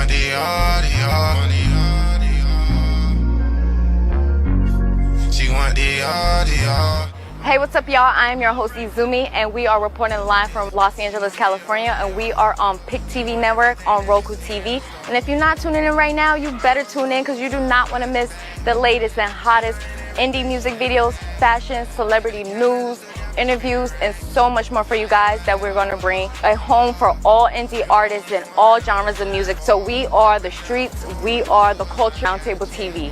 want the audio. She want the audio. Hey, what's up, y'all? I am your host, Izumi, and we are reporting live from Los Angeles, California, and we are on Pick TV Network on Roku TV. And if you're not tuning in right now, you better tune in because you do not want to miss the latest and hottest indie music videos, fashion, celebrity news, interviews, and so much more for you guys that we're going to bring a home for all indie artists and all genres of music. So we are the streets, we are the culture. Roundtable TV.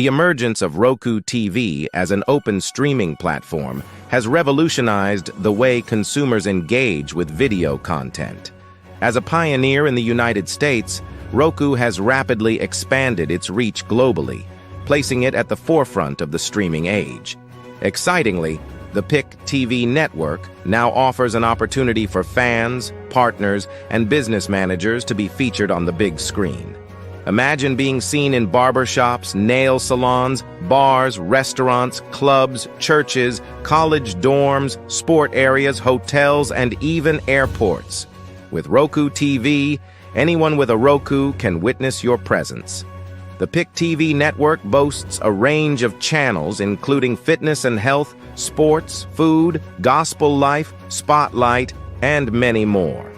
The emergence of Roku TV as an open streaming platform has revolutionized the way consumers engage with video content. As a pioneer in the United States, Roku has rapidly expanded its reach globally, placing it at the forefront of the streaming age. Excitingly, the Pick TV network now offers an opportunity for fans, partners, and business managers to be featured on the big screen. Imagine being seen in barbershops, nail salons, bars, restaurants, clubs, churches, college dorms, sport areas, hotels, and even airports. With Roku TV, anyone with a Roku can witness your presence. The Pick TV network boasts a range of channels including fitness and health, sports, food, gospel life, spotlight, and many more.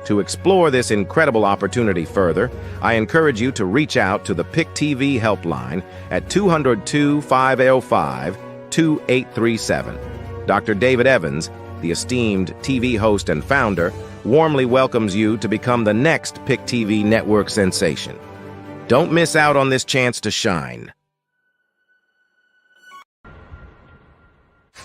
To explore this incredible opportunity further, I encourage you to reach out to the Pick TV helpline at 202-505-2837. Dr. David Evans, the esteemed TV host and founder, warmly welcomes you to become the next Pick TV network sensation. Don't miss out on this chance to shine.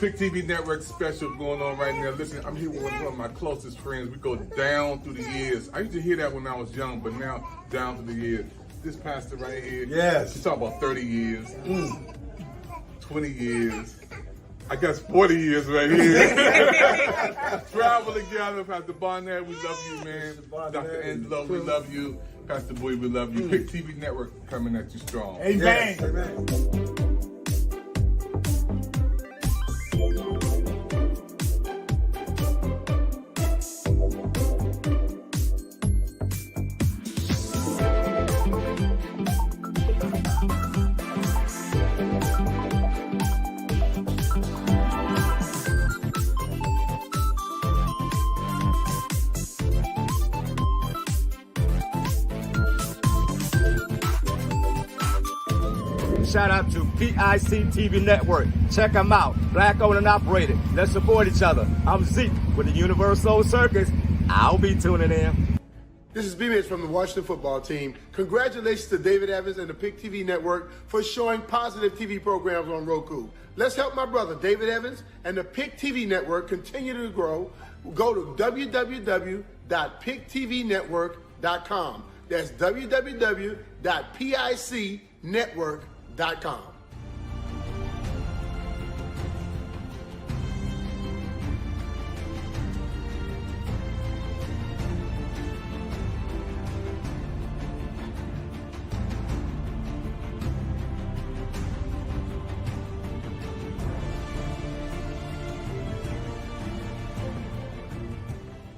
Pick TV Network special going on right now. Listen, I'm here with one of my closest friends. We go down through the years. I used to hear that when I was young, but now down through the years. This pastor right here. Yes. She's talking about 30 years, 20 years. I guess 40 years right here. Travel together. Pastor Barnett, we love you, man. Dr. Angelo, we love you. Pastor Boy, we love you. Pick TV Network coming at you strong. Amen. Yes. Amen. shout out to PIC TV Network. Check them out. Black owned and operated. Let's support each other. I'm Zeke with the Universal Circus. I'll be tuning in. This is B-Mitch from the Washington football team. Congratulations to David Evans and the PIC TV Network for showing positive TV programs on Roku. Let's help my brother David Evans and the PIC TV Network continue to grow. Go to www.pictvnetwork.com. That's www.picnetwork.com.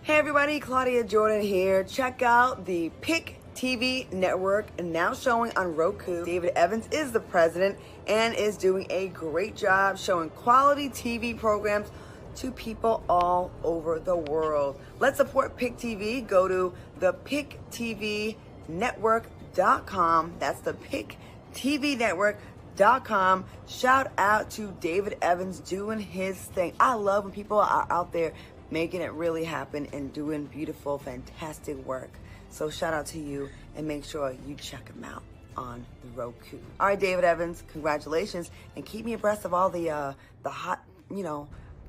Hey everybody, Claudia Jordan here. Check out the PIC TV Network, now showing on Roku. David Evans is the president and is doing a great job showing quality TV programs to people all over the world. Let's support PIC TV. Go to the pictvnetwork.com. That's the pictvnetwork.com. Shout out to David Evans doing his thing. I love when people are out there making it really happen and doing beautiful, fantastic work. So shout out to you, and make sure you check him out on the Roku. All right, David Evans, congratulations, and keep me abreast of all the hot,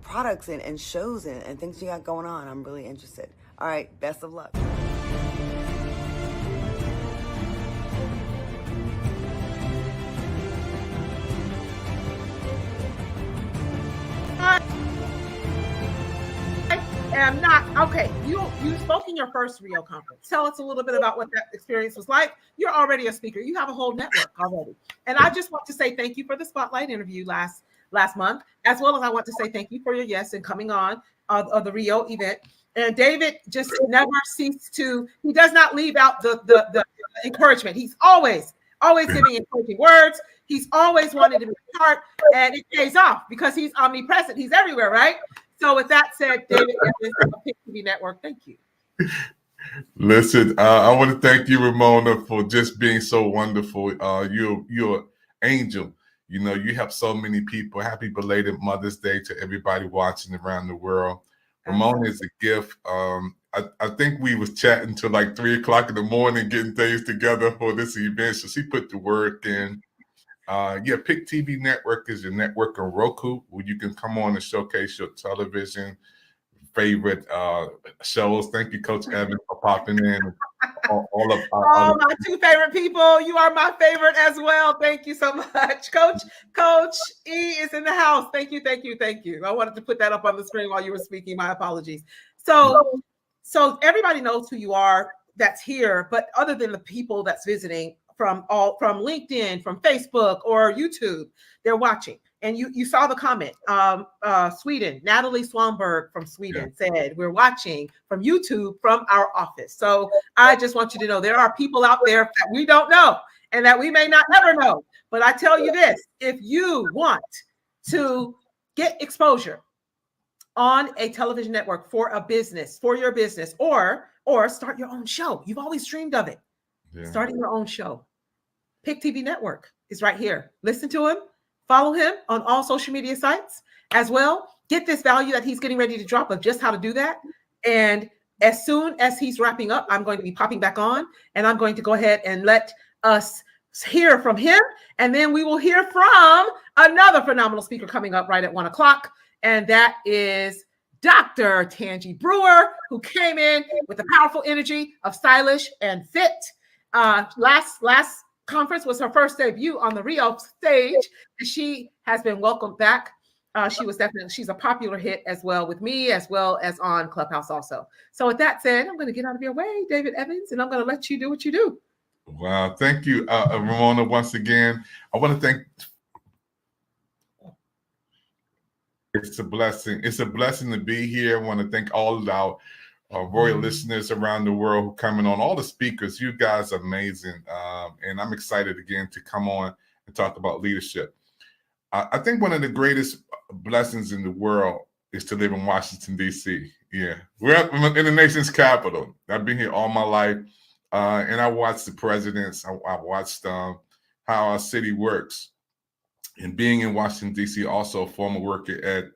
products and shows and things you got going on. I'm really interested. All right, best of luck. am not okay. You spoke in your first Rio conference. Tell us a little bit about what that experience was like. You're already a speaker. You have a whole network already. And I just want to say thank you for the spotlight interview last month, as well as I want to say thank you for your yes and coming on of the Rio event. And David just never ceased to. He does not leave out the encouragement. He's always giving encouraging words. He's always wanted to be a part, and it pays off because he's omnipresent. He's everywhere, right? So with that said, David Evans of the PIC TV Network, thank you. Listen, I want to thank you, Ramona, for just being so wonderful. You're an angel. You know, you help so many people. Happy belated Mother's Day to everybody watching around the world. Ramona is a gift. I think we was chatting till like 3 o'clock in the morning, getting things together for this event. So she put the work in. PIC TV Network is your network on Roku, where you can come on and showcase your television favorite shows. Thank you, Coach Evans, for popping in. All of my two favorite people. You are my favorite as well. Thank you so much. Coach E is in the house. Thank you. I wanted to put that up on the screen while you were speaking. My apologies. So everybody knows who you are that's here, but other than the people that's visiting from LinkedIn, from Facebook or YouTube, they're watching. And you saw the comment. Sweden, Natalie Swanberg from Sweden said, we're watching from YouTube from our office. So I just want you to know there are people out there that we don't know and that we may not ever know. But I tell you this, if you want to get exposure on a television network for a business, for your business, or start your own show, you've always dreamed of it. Yeah. Starting your own show. PIC TV Network is right here. Listen to him. Follow him on all social media sites as well. Get this value that he's getting ready to drop of just how to do that. And as soon as he's wrapping up, I'm going to be popping back on, and I'm going to go ahead and let us hear from him. And then we will hear from another phenomenal speaker coming up right at 1 o'clock. And that is Dr. Tangi Brewer, who came in with the powerful energy of stylish and fit. Last conference was her first debut on the Rio stage, and she has been welcomed back. She's a popular hit as well with me, as well as on Clubhouse also. So with that said, I'm going to get out of your way, David Evans, and I'm going to let you do what you do. Wow. Thank you, Ramona, once again. I want to thank. It's a blessing. It's a blessing to be here. I want to thank all of our royal listeners around the world who coming on, all the speakers. You guys are amazing. And I'm excited again to come on and talk about leadership. I think one of the greatest blessings in the world is to live in Washington, D.C. Yeah, we're up in the nation's capital. I've been here all my life. And I watched the presidents. I watched how our city works. And being in Washington, D.C., also a former worker at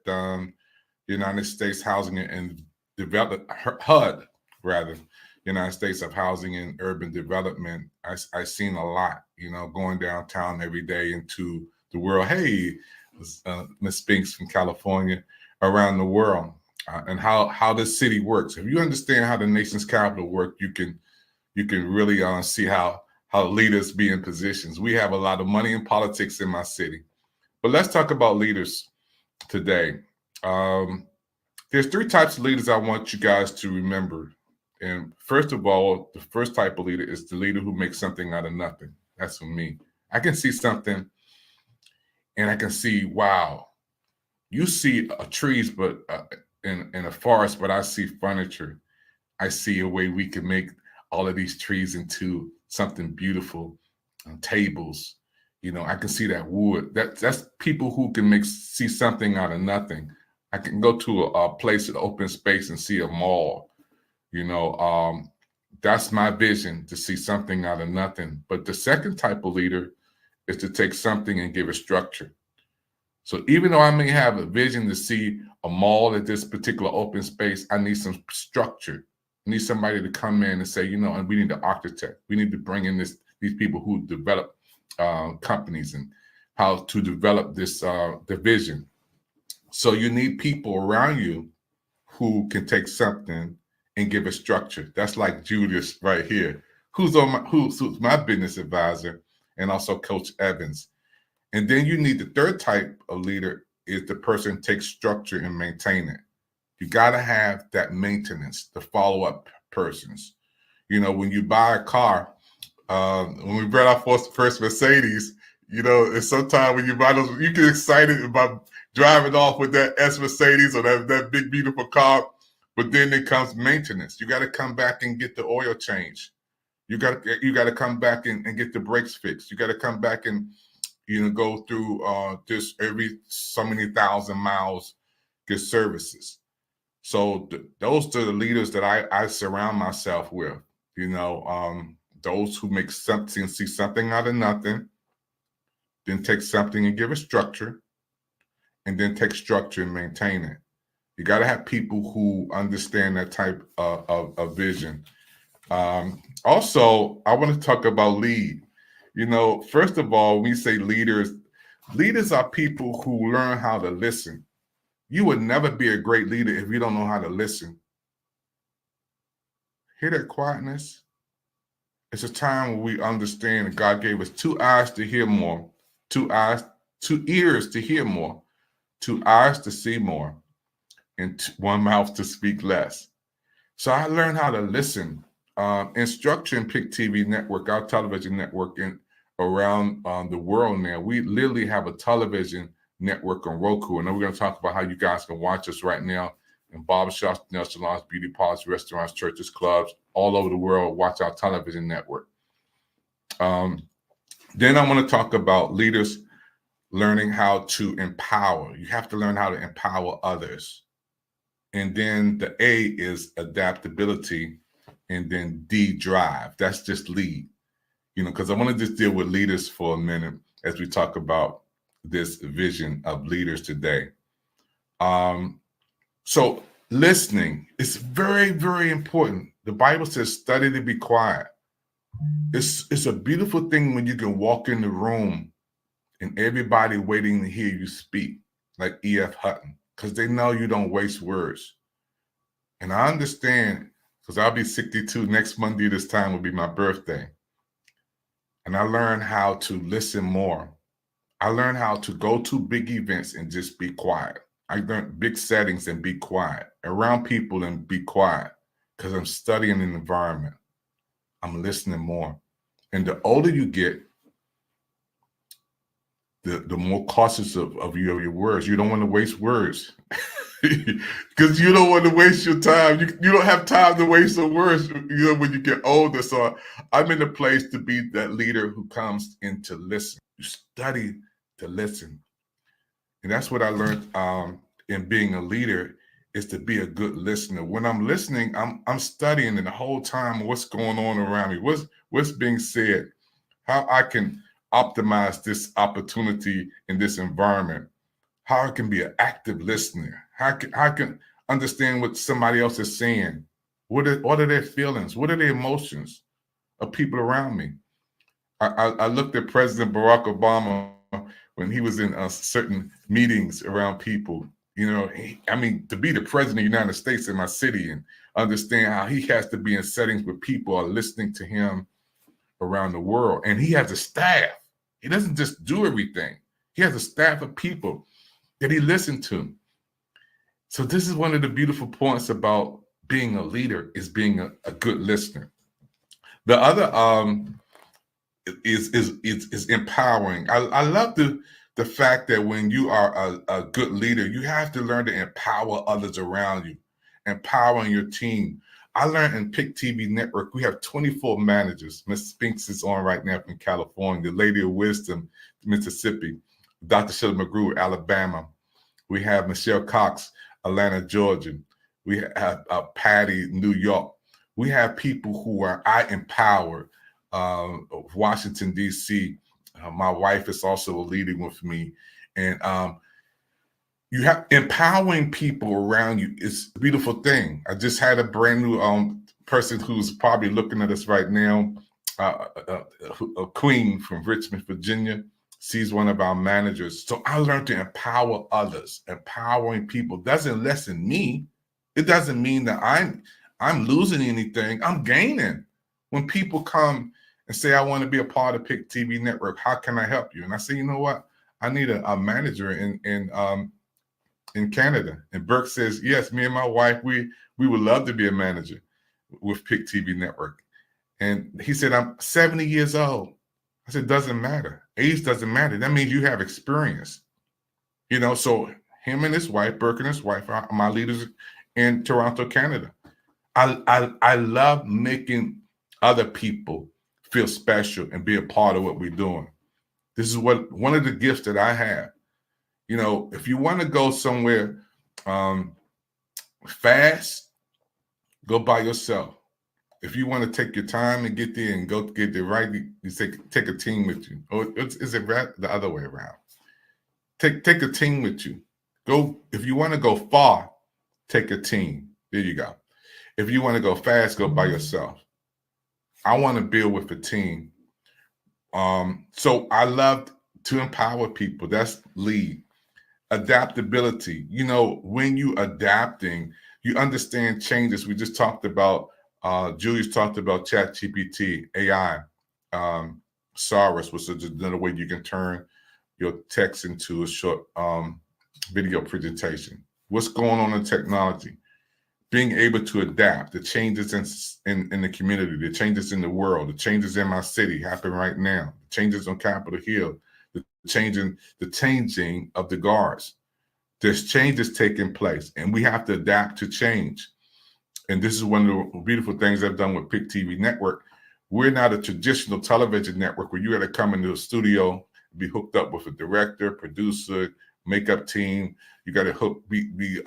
United States Housing and Development, HUD, rather, United States of Housing and Urban Development. I've seen a lot, going downtown every day into the world. Hey, Miss Spinks from California, around the world, and how this city works. If you understand how the nation's capital works, you can really see how leaders be in positions. We have a lot of money in politics in my city. But let's talk about leaders today. There's 3 types of leaders I want you guys to remember. And first of all, the first type of leader is the leader who makes something out of nothing. That's for me. I can see something and I can see, wow, you see trees, but in a forest, but I see furniture. I see a way we can make all of these trees into something beautiful, tables. I can see that wood. That's people who can see something out of nothing. I can go to a place in open space and see a mall. That's my vision, to see something out of nothing. But the second type of leader is to take something and give it structure. So even though I may have a vision to see a mall at this particular open space, I need some structure. I need somebody to come in and say, and we need an architect. We need to bring in these people who develop companies and how to develop this the vision. So you need people around you who can take something and give it structure. That's like Julius right here, who's my business advisor, and also Coach Evans. And then you need the third type of leader is the person who takes structure and maintain it. You got to have that maintenance, the follow-up persons. When you buy a car, when we brought our first Mercedes, and sometimes when you buy those, you get excited about driving off with that S Mercedes or that big, beautiful car. But then there comes maintenance. You got to come back and get the oil change. You got to come back and get the brakes fixed. You got to come back and go through this every so many thousand miles, get services. So those are the leaders that I surround myself with. Those who make something, see something out of nothing, then take something and give it structure, and then take structure and maintain it. You got to have people who understand that type of vision. Also, I want to talk about lead. First of all, when we say leaders are people who learn how to listen. You would never be a great leader if you don't know how to listen. Hear that quietness? It's a time when we understand that God gave us 2 eyes to hear more, 2 ears to hear more, 2 eyes to see more, and 1 mouth to speak less. So I learned how to listen. In Structure and Pick TV network, our television network around the world now, we literally have a television network on Roku. And then we're going to talk about how you guys can watch us right now in barbershops, nail salons, beauty parlors, restaurants, churches, clubs, all over the world. Watch our television network. Then I want to talk about leaders learning how to empower. You have to learn how to empower others. And then the A is adaptability. And then D, drive. That's just lead. Because I want to just deal with leaders for a minute as we talk about this vision of leaders today. So listening is very, very important. The Bible says, study to be quiet. It's a beautiful thing when you can walk in the room and everybody waiting to hear you speak, like E.F. Hutton, because they know you don't waste words. And I understand, because I'll be 62 next Monday, this time will be my birthday. And I learned how to listen more. I learned how to go to big events and just be quiet. I learned big settings and be quiet, around people and be quiet, because I'm studying an environment. I'm listening more. And the older you get, the more cautious of your words. You don't want to waste words because you don't want to waste your time. You don't have time to waste the words, when you get older. So I'm in a place to be that leader who comes in to listen. You study to listen. And that's what I learned in being a leader, is to be a good listener. When I'm listening, I'm studying, and the whole time what's going on around me, what's being said, how I can optimize this opportunity in this environment, how I can be an active listener, how I can understand what somebody else is saying. What are their feelings? What are their emotions of people around me? I looked at President Barack Obama when he was in certain meetings around people. You know, to be the president of the United States in my city and understand how he has to be in settings where people are listening to him around the world. And he has a staff. He doesn't just do everything. He has a staff of people that he listened to. So this is one of the beautiful points about being a leader, is being a good listener. The other is empowering. I love the fact that when you are a good leader, you have to learn to empower others around you, empowering your team. I learned in Pick TV Network, we have 24 managers. Miss Spinks is on right now from California, the Lady of Wisdom, Mississippi, Dr. Shirley McGrew, Alabama. We have Michelle Cox, Atlanta, Georgia. We have Patty, New York. We have people who I empowered. Washington, D.C. My wife is also leading with me. And you have empowering people around you is a beautiful thing. I just had a brand new person who's probably looking at us right now, a queen from Richmond, Virginia. She's one of our managers. So I learned to empower others. Empowering people doesn't lessen me. It doesn't mean that I'm losing anything. I'm gaining. When people come and say, I want to be a part of Pick TV Network, how can I help you? And I say, you know what? I need a manager in Canada. And Burke says, yes, me and my wife, we would love to be a manager with Pick TV Network. And he said, I'm 70 years old. I said, doesn't matter. Age doesn't matter. That means you have experience. You know, so him and his wife, Burke and his wife, are my leaders in Toronto, Canada. I love making other people feel special and be a part of what we're doing. This is one of the gifts that I have. You know, if you want to go somewhere fast, go by yourself. If you want to take your time and get there and go get there right, you take a team with you. Or is it the other way around? Take a team with you. Go if you want to go far, take a team. There you go. If you want to go fast, go by yourself. I want to build with a team. So I love to empower people. That's lead. Adaptability. You know, when you adapting, you understand changes. We just talked about, Julius talked about ChatGPT, AI, Saurus, which is another way you can turn your text into a short video presentation. What's going on in technology? Being able to adapt, the changes in the community, the changes in the world, the changes in my city happen right now, the changes on Capitol Hill, the changing of the guards. There's changes taking place, and we have to adapt to change. And this is one of the beautiful things I've done with Pick TV Network. We're not a traditional television network where you got to come into a studio, be hooked up with a director, producer, makeup team. You got to be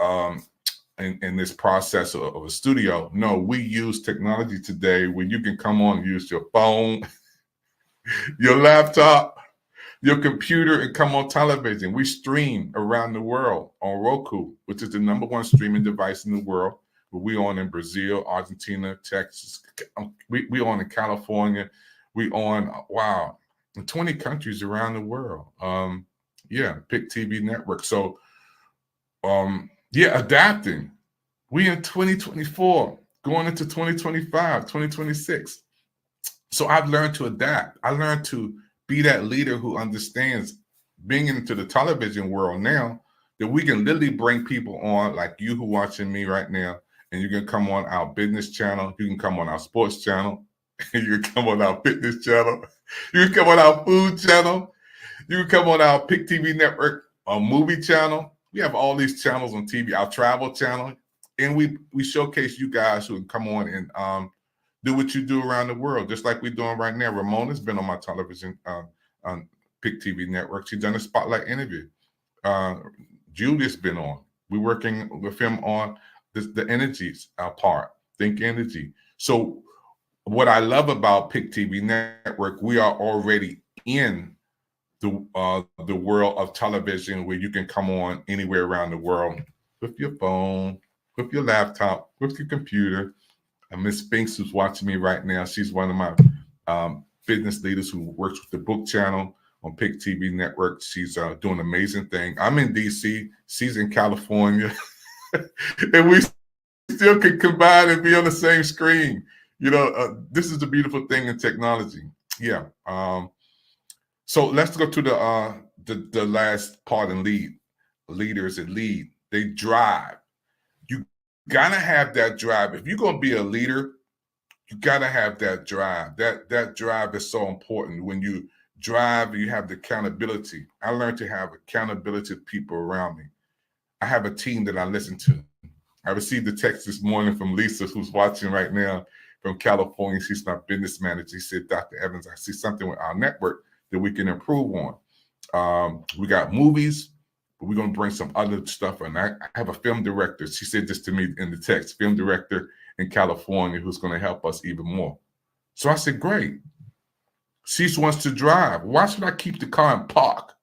in this process of a studio. No, we use technology today where you can come on and use your phone, your laptop, your computer, and come on television. We stream around the world on Roku, which is the #1 streaming device in the world. We on in Brazil, Argentina, Texas. We on in California. We on, in 20 countries around the world. Pick TV Network. So, adapting. We in 2024, going into 2025, 2026. So I've learned to adapt. I learned to be that leader who understands being into the television world now, that we can literally bring people on like you who watching me right now, and you can come on our business channel, you can come on our sports channel, you can come on our fitness channel, you can come on our food channel, you can come on our Pick TV Network, our movie channel. We have all these channels on TV, our travel channel, and we showcase you guys who can come on and do what you do around the world, just like we're doing right now. Ramona's been on my television on Pick TV Network. She's done a spotlight interview. Julius been on. We're working with him on the energies part, Think Energy. So what I love about Pick TV Network, we are already in the world of television, where you can come on anywhere around the world with your phone, with your laptop, with your computer. And Miss Spinks, who's watching me right now, she's one of my business leaders who works with the Book Channel on Pick TV Network. She's doing an amazing thing. I'm in DC, she's in California, and we still can combine and be on the same screen. This is the beautiful thing in technology. Yeah. So let's go to the last part and lead. Leaders that lead, they drive. You gotta have that drive. If you're gonna be a leader, you gotta have that drive. That drive is so important. When you drive, you have the accountability. I learned to have accountability people around me. I have a team that I listen to. I received a text this morning from Lisa, who's watching right now from California. She's my business manager. She said, Dr. Evans, I see something with our network that we can improve on. We got movies, but we're going to bring some other stuff. And I have a film director. She said this to me in the text, film director in California, who's going to help us even more. So I said, great. She wants to drive. Why should I keep the car in park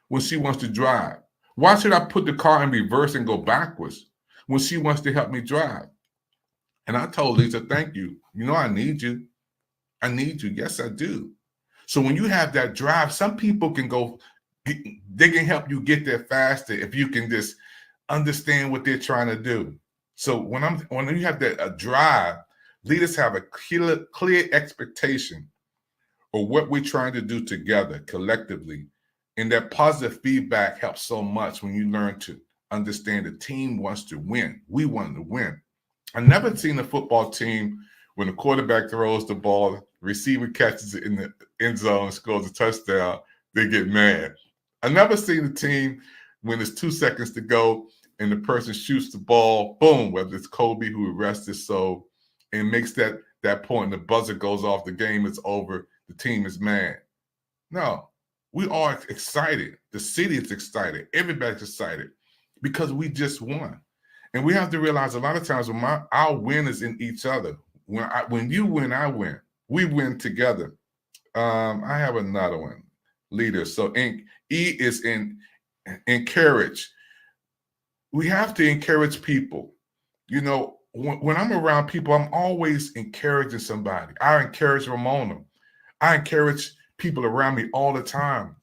when she wants to drive? Why should I put the car in reverse and go backwards when she wants to help me drive? And I told Lisa, thank you. I need you. I need you. Yes, I do. So when you have that drive, some people can go, they can help you get there faster if you can just understand what they're trying to do. So when you have that drive, leaders have a clear expectation of what we're trying to do together collectively. And that positive feedback helps so much when you learn to understand the team wants to win. We want to win. I've never seen a football team when the quarterback throws the ball, receiver catches it in the end zone and scores a touchdown, they get mad. I've never seen a team when it's 2 seconds to go and the person shoots the ball, boom, whether it's Kobe who arrested so and makes that point, and the buzzer goes off, the game is over, the team is mad. No, we are excited. The city is excited. Everybody's excited because we just won. And we have to realize a lot of times when our win is in each other. When you win, I win. We win together. I have another one, leader. So E is in encourage. We have to encourage people. When I'm around people, I'm always encouraging somebody. I encourage Ramona. I encourage people around me all the time.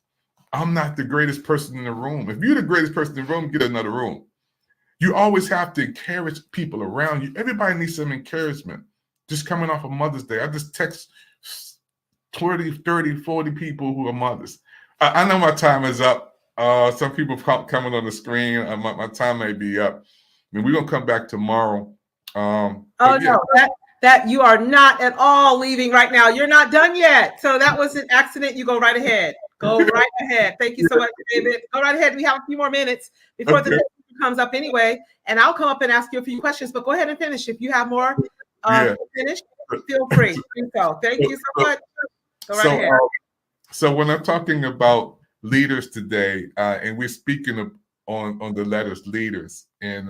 I'm not the greatest person in the room. If you're the greatest person in the room, get another room. You always have to encourage people around you. Everybody needs some encouragement. Just coming off of Mother's Day, I just text 20, 30, 40 people who are mothers. I know my time is up. Some people coming on the screen. My time may be up. We're going to come back tomorrow. No, that you are not at all leaving right now. You're not done yet. So that was an accident. You go right ahead. Go right ahead. Thank you so much, David. Go right ahead. We have a few more minutes before the comes up anyway, and I'll come up and ask you a few questions, but go ahead and finish. If you have more finish, feel free. So thank you so much. Go right ahead. So when I'm talking about leaders today, and we're speaking on the letters leaders, and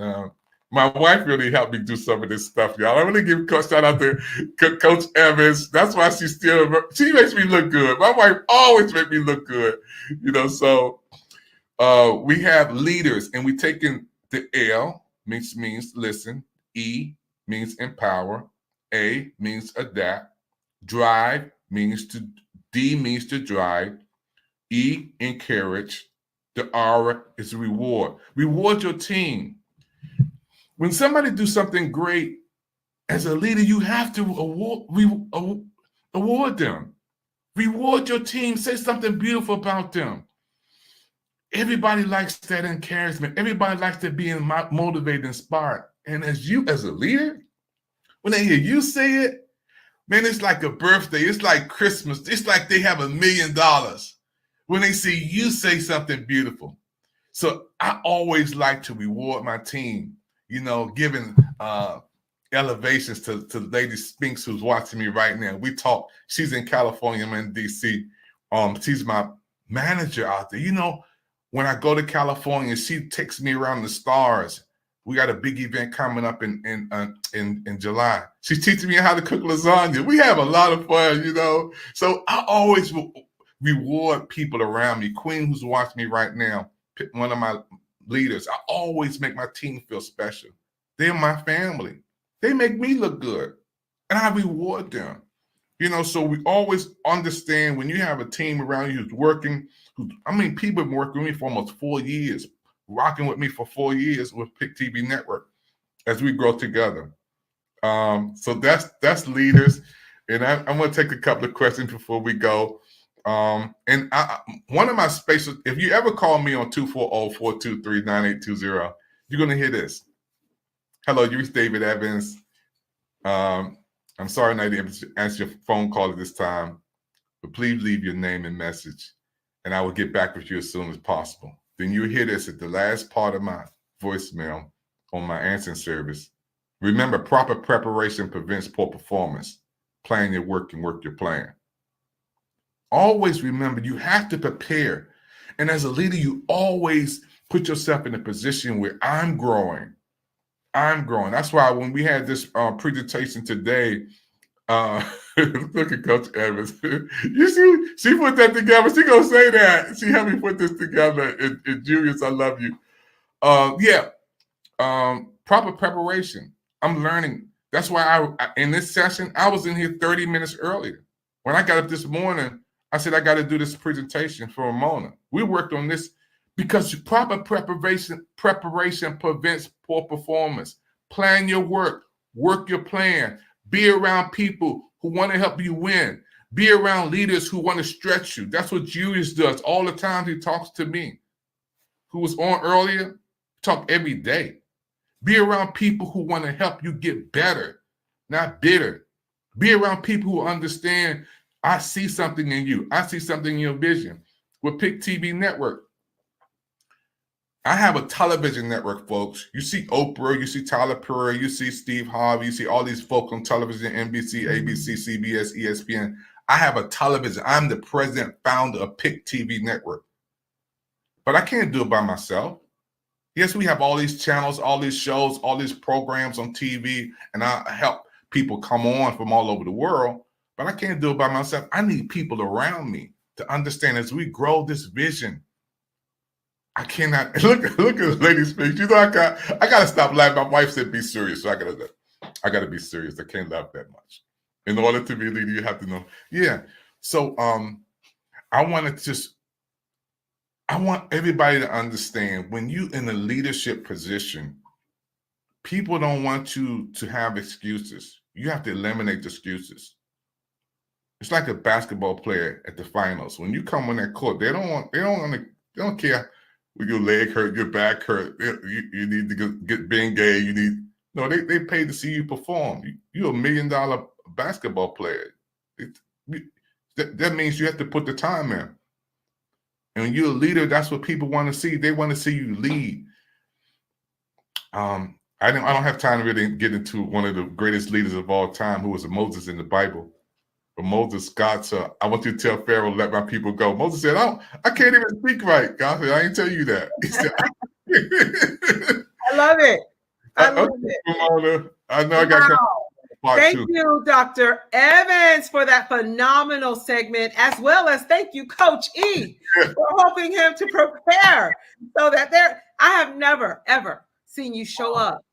my wife really helped me do some of this stuff, y'all. I want to give a shout out to Coach Evans. That's why she makes me look good. My wife always makes me look good, so we have leaders, and we taking the L means listen, E means empower, A means adapt, drive means D means to drive, E encourage, the R is reward. Reward your team. When somebody do something great, as a leader, you have to award them. Reward your team. Say something beautiful about them. Everybody likes that encouragement. Everybody likes to be motivated, inspired. And as a leader, when they hear you say it, man, it's like a birthday. It's like Christmas. It's like they have $1 million when they see you say something beautiful. So I always like to reward my team, giving elevations to Lady Spinks, who's watching me right now. We talk. She's in California. I'm in DC. She's my manager out there. When I go to California, she takes me around the stars. We got a big event coming up in July. She's teaching me how to cook lasagna. We have a lot of fun, So I always reward people around me. Queen, who's watching me right now, one of my leaders, I always make my team feel special. They're my family. They make me look good, and I reward them. So we always understand when you have a team around you who's working, people have been working with me for almost 4 years, rocking with me for 4 years with Pick TV Network as we grow together. So that's leaders. And I'm going to take a couple of questions before we go. One of my spaces, if you ever call me on 240-423-9820, you're going to hear this. Hello, you reached David Evans. I'm sorry I didn't answer your phone call at this time, but please leave your name and message, and I will get back with you as soon as possible. Then you'll hear this at the last part of my voicemail on my answering service. Remember, proper preparation prevents poor performance. Plan your work and work your plan. Always remember, you have to prepare. And as a leader, you always put yourself in a position where I'm growing. That's why when we had this presentation today, look at Coach Evans. You see, she put that together. She gonna say that. She helped me put this together. And Julius, I love you. Proper preparation. I'm learning. That's why in this session, I was in here 30 minutes earlier. When I got up this morning, I said I got to do this presentation for Ramona. We worked on this because proper preparation prevents poor performance. Plan your work your plan. Be around people who want to help you win. Be around leaders who want to stretch you. That's what Julius does all the time. He talks to me. Who was on earlier, talk every day. Be around people who want to help you get better, not bitter. Be around people who understand, I see something in you. I see something in your vision. With Pick TV Network, I have a television network, folks. You see Oprah, you see Tyler Perry, you see Steve Harvey, you see all these folks on television, NBC, ABC, CBS, ESPN. I have a television. I'm the president, founder of Pick TV Network. But I can't do it by myself. Yes, we have all these channels, all these shows, all these programs on TV, and I help people come on from all over the world, but I can't do it by myself. I need people around me to understand as we grow this vision. I cannot look at the lady's face. I gotta stop laughing. My wife said, "Be serious," so I gotta be serious. I can't laugh that much. In order to be a leader, you have to know. Yeah. So I want everybody to understand when you in a leadership position, people don't want you to have excuses. You have to eliminate the excuses. It's like a basketball player at the finals. When you come on that court, they don't care. When your leg hurt, your back hurt, you need to get Bengay. They pay to see you perform. You're $1 million basketball player. That means you have to put the time in. And when you're a leader, that's what people want to see. They want to see you lead. I don't have time to really get into one of the greatest leaders of all time, who was Moses in the Bible. But Moses, God said, "I want you to tell Pharaoh, let my people go." Moses said, I can't even speak right. God said, "I ain't tell you that." He said, I love it. I love it. Ramona, I know I got Thank you, Dr. Evans, for that phenomenal segment, as well as thank you, Coach E, for helping him to prepare so that I have never, ever seen you show up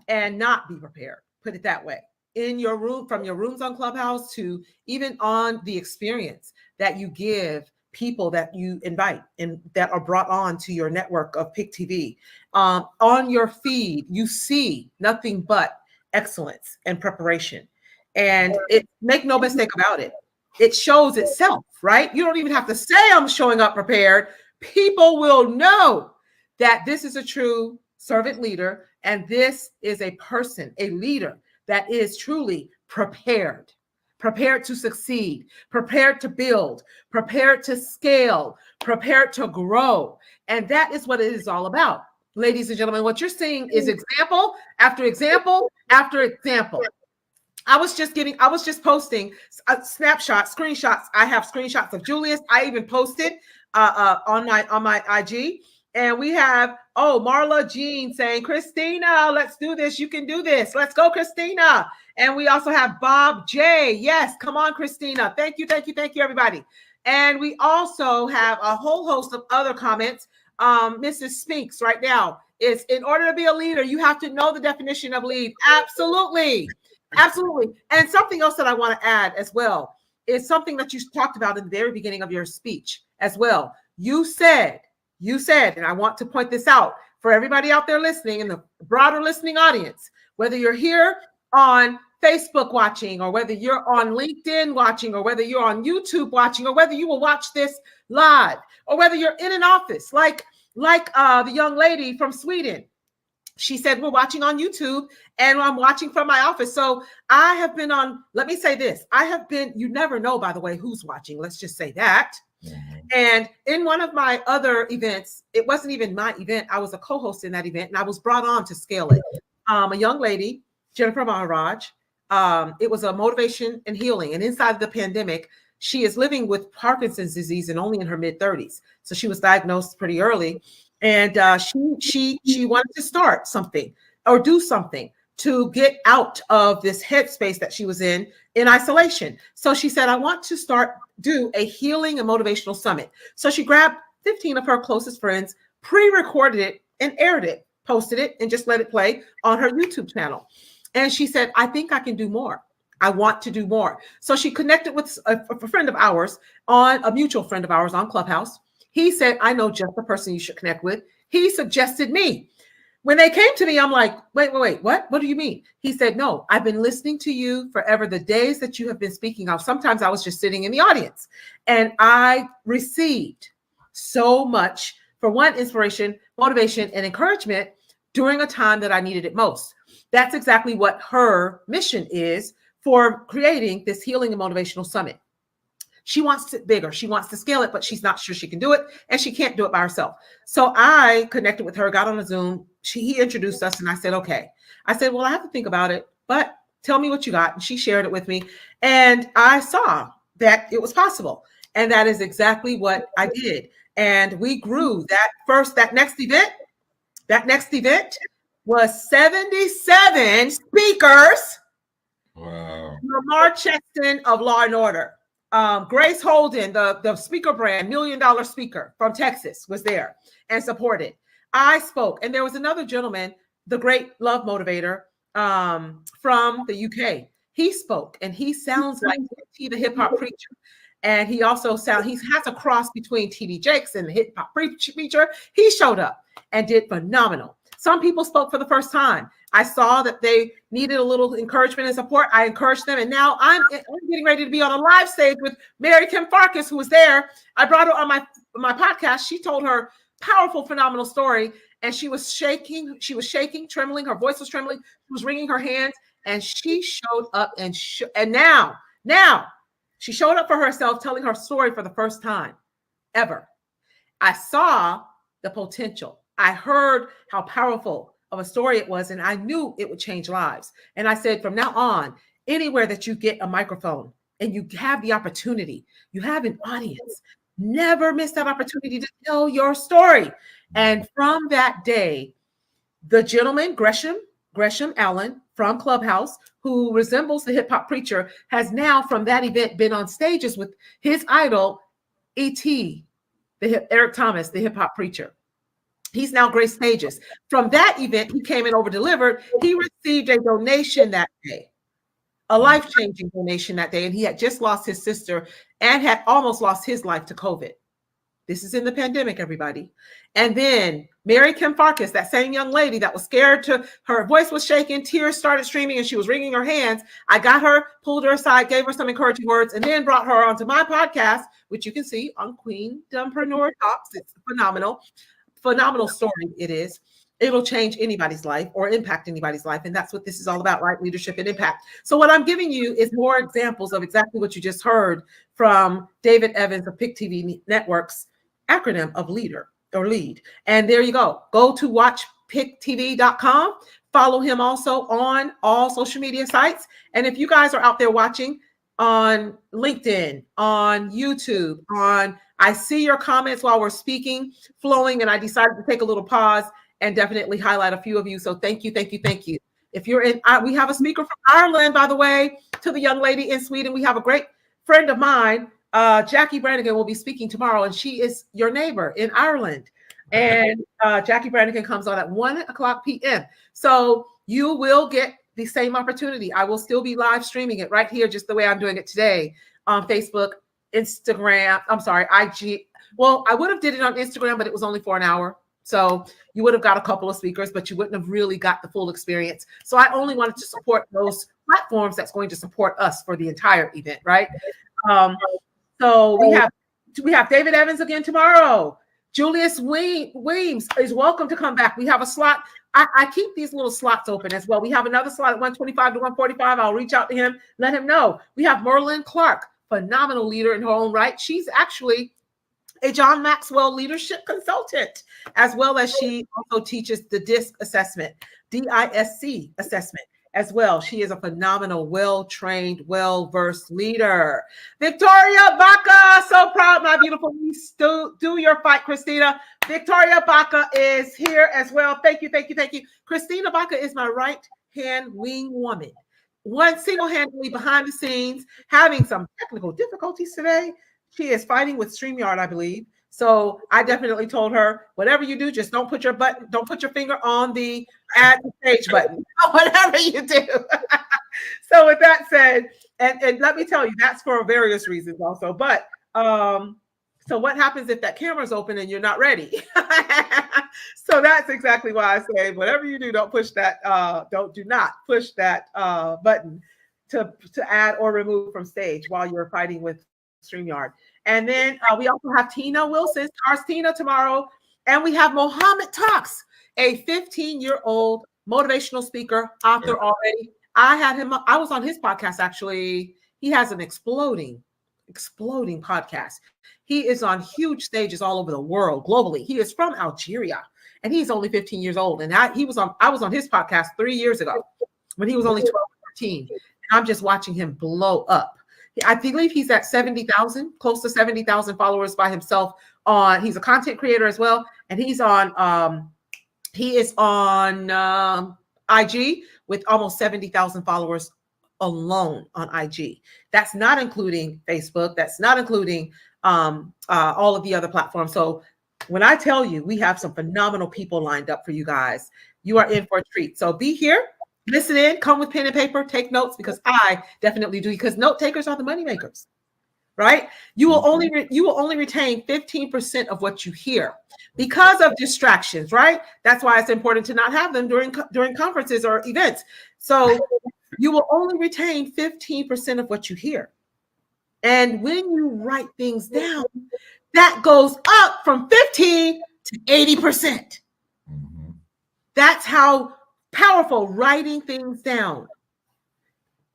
and not be prepared, put it that way, in your room, from your rooms on Clubhouse to even on the experience that you give people that you invite and that are brought on to your network of Pick TV. On your feed, you see nothing but excellence and preparation. And make no mistake about it. It shows itself, right? You don't even have to say I'm showing up prepared. People will know that this is a true servant leader, and this is a person, a leader that is truly prepared to succeed, prepared to build, prepared to scale, prepared to grow. And that is what it is all about. Ladies and gentlemen, what you're seeing is example after example after example. I was just posting screenshots. I have screenshots of Julius. I even posted on my IG, and we have Marla Jean saying, "Christina, let's do this. You can do this. Let's go, Christina." And we also have Bob J. Yes, come on, Christina. Thank you, everybody. And we also have a whole host of other comments. Mrs. Spinks right now is, in order to be a leader, you have to know the definition of lead. Absolutely. Absolutely. And something else that I want to add as well is something that you talked about in the very beginning of your speech as well. You said, and I want to point this out for everybody out there listening in the broader listening audience, whether you're here on Facebook watching, or whether you're on LinkedIn watching, or whether you're on YouTube watching, or whether you will watch this live, or whether you're in an office like the young lady from Sweden. She said, we're watching on YouTube and I'm watching from my office. So I have been on, let me say this. You never know, by the way, who's watching. Let's just say that. Mm-hmm. And in one of my other events, it wasn't even my event. I was a co-host in that event and I was brought on to scale it. A young lady, Jennifer Maharaj, it was a motivation and healing. And inside of the pandemic, she is living with Parkinson's disease and only in her mid-30s. So she was diagnosed pretty early. And she wanted to start something or do something to get out of this headspace that she was in isolation. So she said, I want to do a healing and motivational summit. So she grabbed 15 of her closest friends, pre-recorded it and aired it, posted it, and just let it play on her YouTube channel. And she said, I think I can do more. I want to do more. So she connected with a friend of ours, a mutual friend of ours on Clubhouse. He said, I know just the person you should connect with. He suggested me. When they came to me, I'm like, wait, what? What do you mean? He said, no, I've been listening to you forever. The days that you have been speaking of, sometimes I was just sitting in the audience and I received so much, for one, inspiration, motivation, and encouragement during a time that I needed it most. That's exactly what her mission is for creating this healing and motivational summit. She wants it bigger. She wants to scale it, but she's not sure she can do it, and she can't do it by herself. So I connected with her, got on a Zoom. He introduced us, and I said, okay. I said, well, I have to think about it, but tell me what you got. And she shared it with me, and I saw that it was possible, and that is exactly what I did. And we grew that next event. That next event was 77 speakers. Wow. Lamar Cheston of Law and Order. Grace Holden, the speaker brand, $1 million speaker from Texas, was there and supported. I spoke, and there was another gentleman, the great love motivator from the UK. He spoke, and he sounds like T, the hip hop preacher. And he also he has a cross between TD Jakes and the hip hop preacher. He showed up and did phenomenal. Some people spoke for the first time. I saw that they needed a little encouragement and support. I encouraged them. And now I'm getting ready to be on a live stage with Mary Kim Farkas, who was there. I brought her on my podcast. She told her powerful, phenomenal story. And she was shaking. She was shaking, trembling. Her voice was trembling. She was wringing her hands. And she showed up and now she showed up for herself, telling her story for the first time ever. I saw the potential. I heard how powerful of a story it was, and I knew it would change lives. And I said, from now on, anywhere that you get a microphone and you have the opportunity, you have an audience, never miss that opportunity to tell your story. And from that day, the gentleman, Gresham Allen from Clubhouse, who resembles the hip hop preacher, has now from that event been on stages with his idol, E.T., Eric Thomas, the hip hop preacher. He's now graced stages. From that event, he came and over-delivered. He received a donation that day, a life-changing donation that day, and he had just lost his sister and had almost lost his life to COVID. This is in the pandemic, everybody. And then Mary Kim Farkas, that same young lady that was scared her voice was shaking, tears started streaming, and she was wringing her hands. I got her, pulled her aside, gave her some encouraging words, and then brought her onto my podcast, which you can see on Queen Dumpreneur Talks. It's phenomenal story it is. It'll change anybody's life or impact anybody's life. And that's what this is all about, right? Leadership and impact. So what I'm giving you is more examples of exactly what you just heard from David Evans of PIC TV Network's acronym of lead. And there you go. Go to watchpictv.com. Follow him also on all social media sites. And if you guys are out there watching on LinkedIn, on YouTube, I see your comments while we're speaking flowing, and I decided to take a little pause and definitely highlight a few of you. So thank you. If you're in, we have a speaker from Ireland, by the way, to the young lady in Sweden. We have a great friend of mine, Jackie Brannigan will be speaking tomorrow, and she is your neighbor in Ireland. And Jackie Brannigan comes on at 1:00 p.m. So you will get the same opportunity. I will still be live streaming it right here, just the way I'm doing it today on Facebook, Instagram. I'm sorry, IG. Well, I would have did it on Instagram, but it was only for an hour. So you would have got a couple of speakers, but you wouldn't have really got the full experience. So I only wanted to support those platforms that's going to support us for the entire event, right? So we have David Evans again tomorrow. Julius Weems is welcome to come back. We have a slot. I keep these little slots open as well. We have another slot at 125 to 145. I'll reach out to him, let him know. We have Merlin Clark, phenomenal leader in her own right. She's actually a John Maxwell leadership consultant, as well as she also teaches the DISC assessment, DISC assessment as well. She is a phenomenal, well-trained, well-versed leader. Victoria Baca, so proud, my beautiful niece. Do your fight, Christina. Victoria Baca is here as well. Thank you, thank you, thank you. Christina Baca is my right-hand wing woman. One single-handedly behind the scenes, having some technical difficulties today. She is fighting with StreamYard, I believe. So I definitely told her, whatever you do, just don't put your finger on the add to stage button, whatever you do. So with that said, and let me tell you, that's for various reasons also. But so what happens if that camera's open and you're not ready? So that's exactly why I say, whatever you do, don't push that, do not push that button to add or remove from stage while you're fighting with StreamYard. And then we also have Tina Wilson, stars Tina tomorrow. And we have Mohammed Talks, a 15-year-old motivational speaker, author already. I had him, I was on his podcast actually. He has an exploding podcast. He is on huge stages all over the world, globally. He is from Algeria and he's only 15 years old. And I was on his podcast 3 years ago when he was only 12 or 13. And I'm just watching him blow up. I believe he's at 70,000, close to 70,000 followers by himself. He's a content creator as well, and he is on IG with almost 70,000 followers alone on IG. That's not including Facebook. That's not including all of the other platforms. So when I tell you we have some phenomenal people lined up for you guys, you are in for a treat. So be here. Listen in, come with pen and paper, take notes, because I definitely do, because note takers are the money makers, right? You will only retain 15% of what you hear because of distractions, right? That's why it's important to not have them during conferences or events. So you will only retain 15% of what you hear. And when you write things down, that goes up from 15 to 80%. That's how powerful writing things down,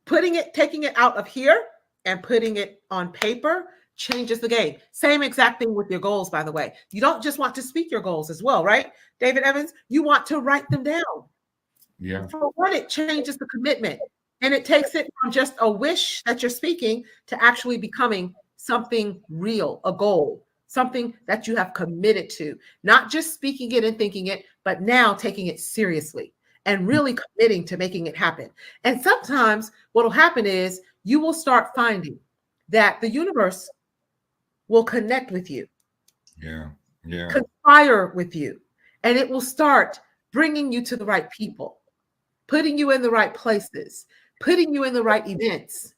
taking it out of here and putting it on paper changes the game. Same exact thing with your goals, by the way. You don't just want to speak your goals as well, right? David Evans, you want to write them down. Yeah. For one, it changes the commitment and it takes it from just a wish that you're speaking to actually becoming something real, a goal, something that you have committed to, not just speaking it and thinking it, but now taking it seriously and really committing to making it happen. And sometimes what will happen is you will start finding that the universe will connect with you, conspire with you, and it will start bringing you to the right people, putting you in the right places, putting you in the right events,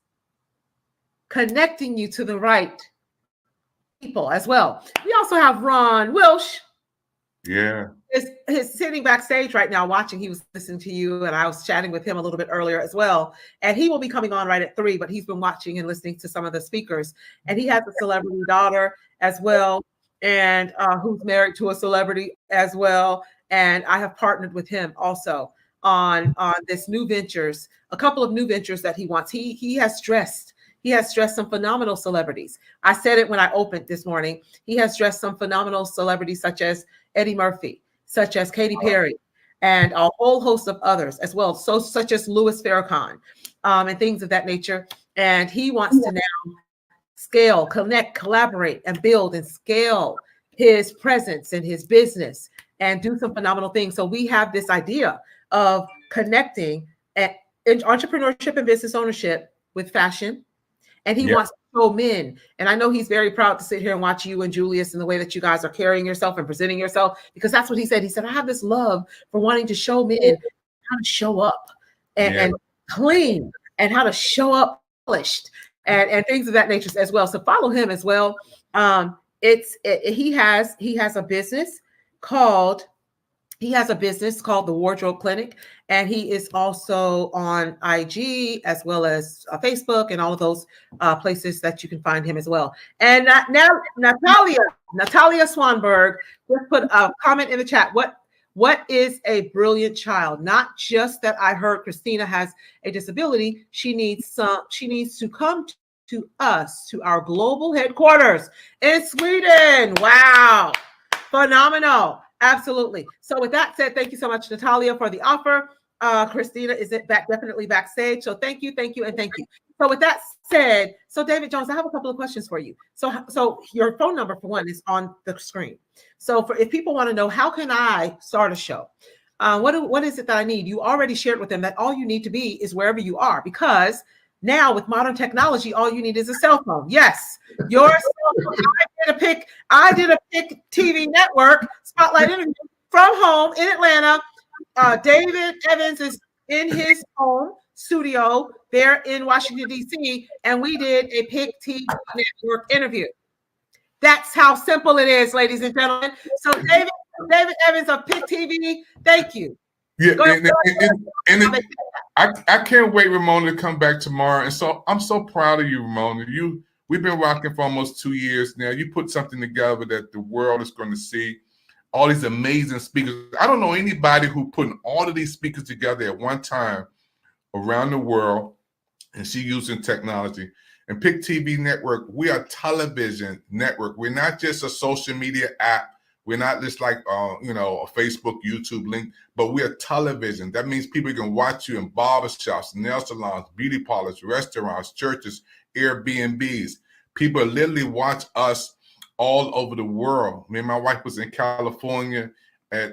connecting you to the right people as well. We also have Ron Wilsh. Yeah. He's sitting backstage right now watching. He was listening to you, and I was chatting with him a little bit earlier as well. And he will be coming on right at 3, but he's been watching and listening to some of the speakers. And he has a celebrity daughter as well, and who's married to a celebrity as well. And I have partnered with him also on this new ventures, a couple of new ventures that he wants. He has dressed some phenomenal celebrities. I said it when I opened this morning. He has dressed some phenomenal celebrities such as Eddie Murphy, such as Katy Perry, and a whole host of others as well. So such as Louis Farrakhan, and things of that nature. And he wants to now scale, connect, collaborate, and build and scale his presence and his business and do some phenomenal things. So we have this idea of connecting in entrepreneurship and business ownership with fashion. And he wants to show men. And I know he's very proud to sit here and watch you and Julius and the way that you guys are carrying yourself and presenting yourself, because that's what he said. He said, I have this love for wanting to show men how to show up and clean and how to show up polished and things of that nature as well. So follow him as well. He has a business called the Wardrobe Clinic, and he is also on IG as well as Facebook and all of those places that you can find him as well. And now Natalia Swanberg just put a comment in the chat. What is a brilliant child? Not just that I heard Christina has a disability. She needs to come to us, to our global headquarters in Sweden. Wow. Phenomenal. Absolutely. So with that said, thank you so much, Natalia, for the offer. Christina is definitely backstage. So thank you, and thank you. So with that said, so David Jones, I have a couple of questions for you. So your phone number, for one, is on the screen. So if people want to know, how can I start a show? What is it that I need? You already shared with them that all you need to be is wherever you are, because now with modern technology, all you need is a cell phone. Yes, your cell phone. I did a Pick TV Network spotlight interview from home in Atlanta. David Evans is in his home studio there in Washington, D.C., and we did a Pick TV Network interview. That's how simple it is, ladies and gentlemen. So David Evans of Pick TV, thank you. Yeah, I can't wait, Ramona, to come back tomorrow. And so I'm so proud of you, Ramona. We've been rocking for almost 2 years now. You put something together that the world is going to see. All these amazing speakers. I don't know anybody who putting all of these speakers together at one time around the world, and she using technology. And Pick TV Network, we are a television network. We're not just a social media app. We're not just like, a Facebook, YouTube link, but we're television. That means people can watch you in barbershops, nail salons, beauty parlors, restaurants, churches, Airbnbs. People literally watch us all over the world. Me and my wife was in California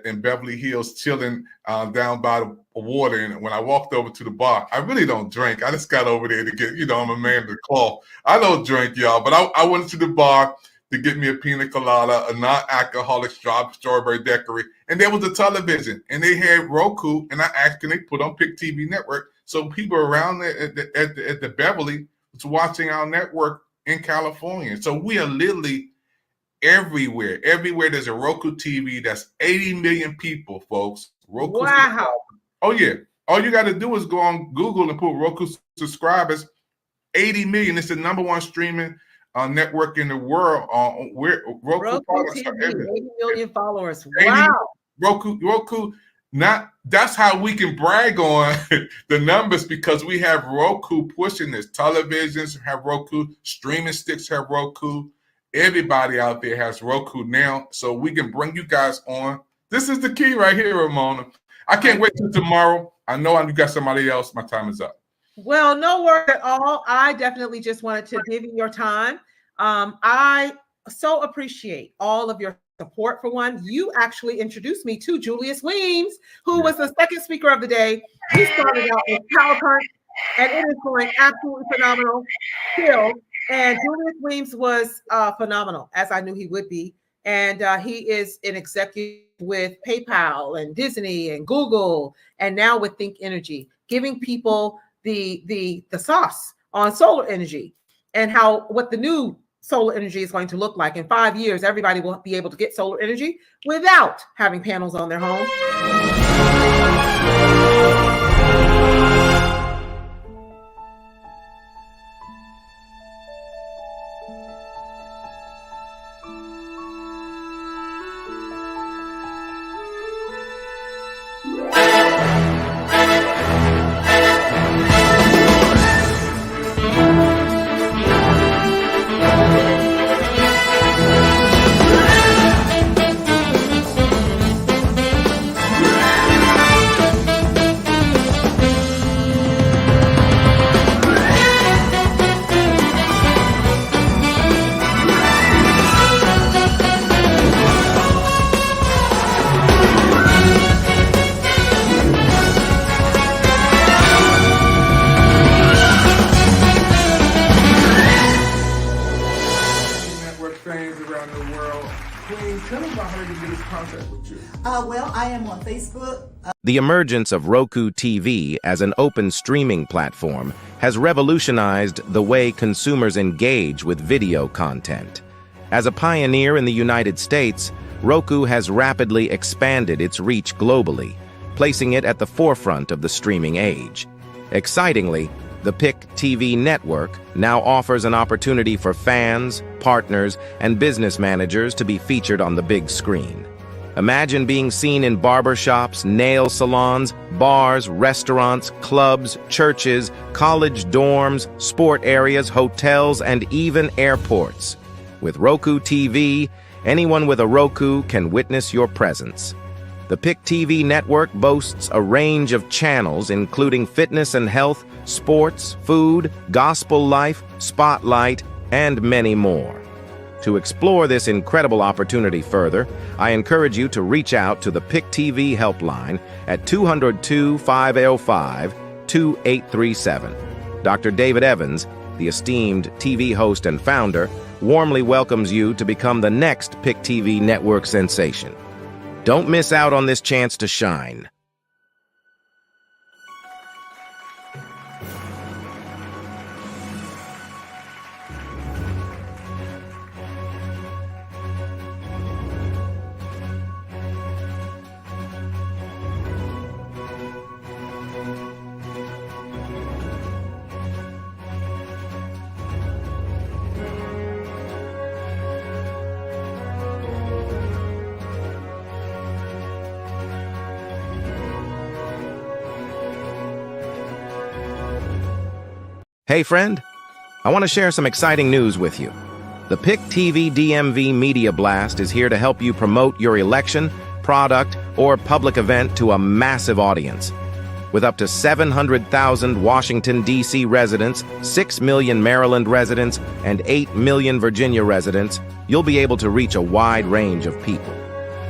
in Beverly Hills chilling down by the water. And when I walked over to the bar, I really don't drink. I just got over there to get, I'm a man of the cloth. I don't drink, y'all, but I went to the bar to get me a pina colada, a non-alcoholic strawberry daiquiri. And there was a television, and they had Roku, and I asked, can they put on Pick TV Network? So people around there at the Beverly was watching our network in California. So we are literally everywhere. Everywhere there's a Roku TV, that's 80 million people, folks. Roku. Wow. Oh, yeah. All you got to do is go on Google and put Roku subscribers. 80 million. It's the number one streaming network in the world. Where Roku TV, 80 million followers. Wow. Roku. That's how we can brag on the numbers, because we have Roku pushing this. Televisions have Roku. Streaming sticks have Roku. Everybody out there has Roku now, so we can bring you guys on. This is the key right here, Ramona. I can't wait till tomorrow. I know you got somebody else. My time is up. Well, no worries at all. I definitely just wanted to give you your time. I so appreciate all of your support. For one, you actually introduced me to Julius Weems, who was the second speaker of the day. He started out with PowerPoint, and it is going absolutely phenomenal still. And Julius Weems was phenomenal, as I knew he would be. And he is an executive with PayPal and Disney and Google, and now with Think Energy, giving people the sauce on solar energy and what the new solar energy is going to look like. In 5 years, everybody will be able to get solar energy without having panels on their home. Zoom. Tell them about how they can get in contact with you. Well, I am on Facebook. The emergence of Roku TV as an open streaming platform has revolutionized the way consumers engage with video content. As a pioneer in the United States, Roku has rapidly expanded its reach globally, placing it at the forefront of the streaming age. Excitingly, the PIC TV network now offers an opportunity for fans, partners, and business managers to be featured on the big screen. Imagine being seen in barbershops, nail salons, bars, restaurants, clubs, churches, college dorms, sport areas, hotels, and even airports. With Roku TV, anyone with a Roku can witness your presence. The PIC TV network boasts a range of channels including fitness and health, sports, food, gospel life, spotlight, and many more. To explore this incredible opportunity further, I encourage you to reach out to the PIC TV helpline at 202-505-2837. Dr. David Evans, the esteemed TV host and founder, warmly welcomes you to become the next PIC TV network sensation. Don't miss out on this chance to shine. Hey friend, I want to share some exciting news with you. The PIC TV DMV Media Blast is here to help you promote your election, product, or public event to a massive audience. With up to 700,000 Washington, D.C. residents, 6 million Maryland residents, and 8 million Virginia residents, you'll be able to reach a wide range of people.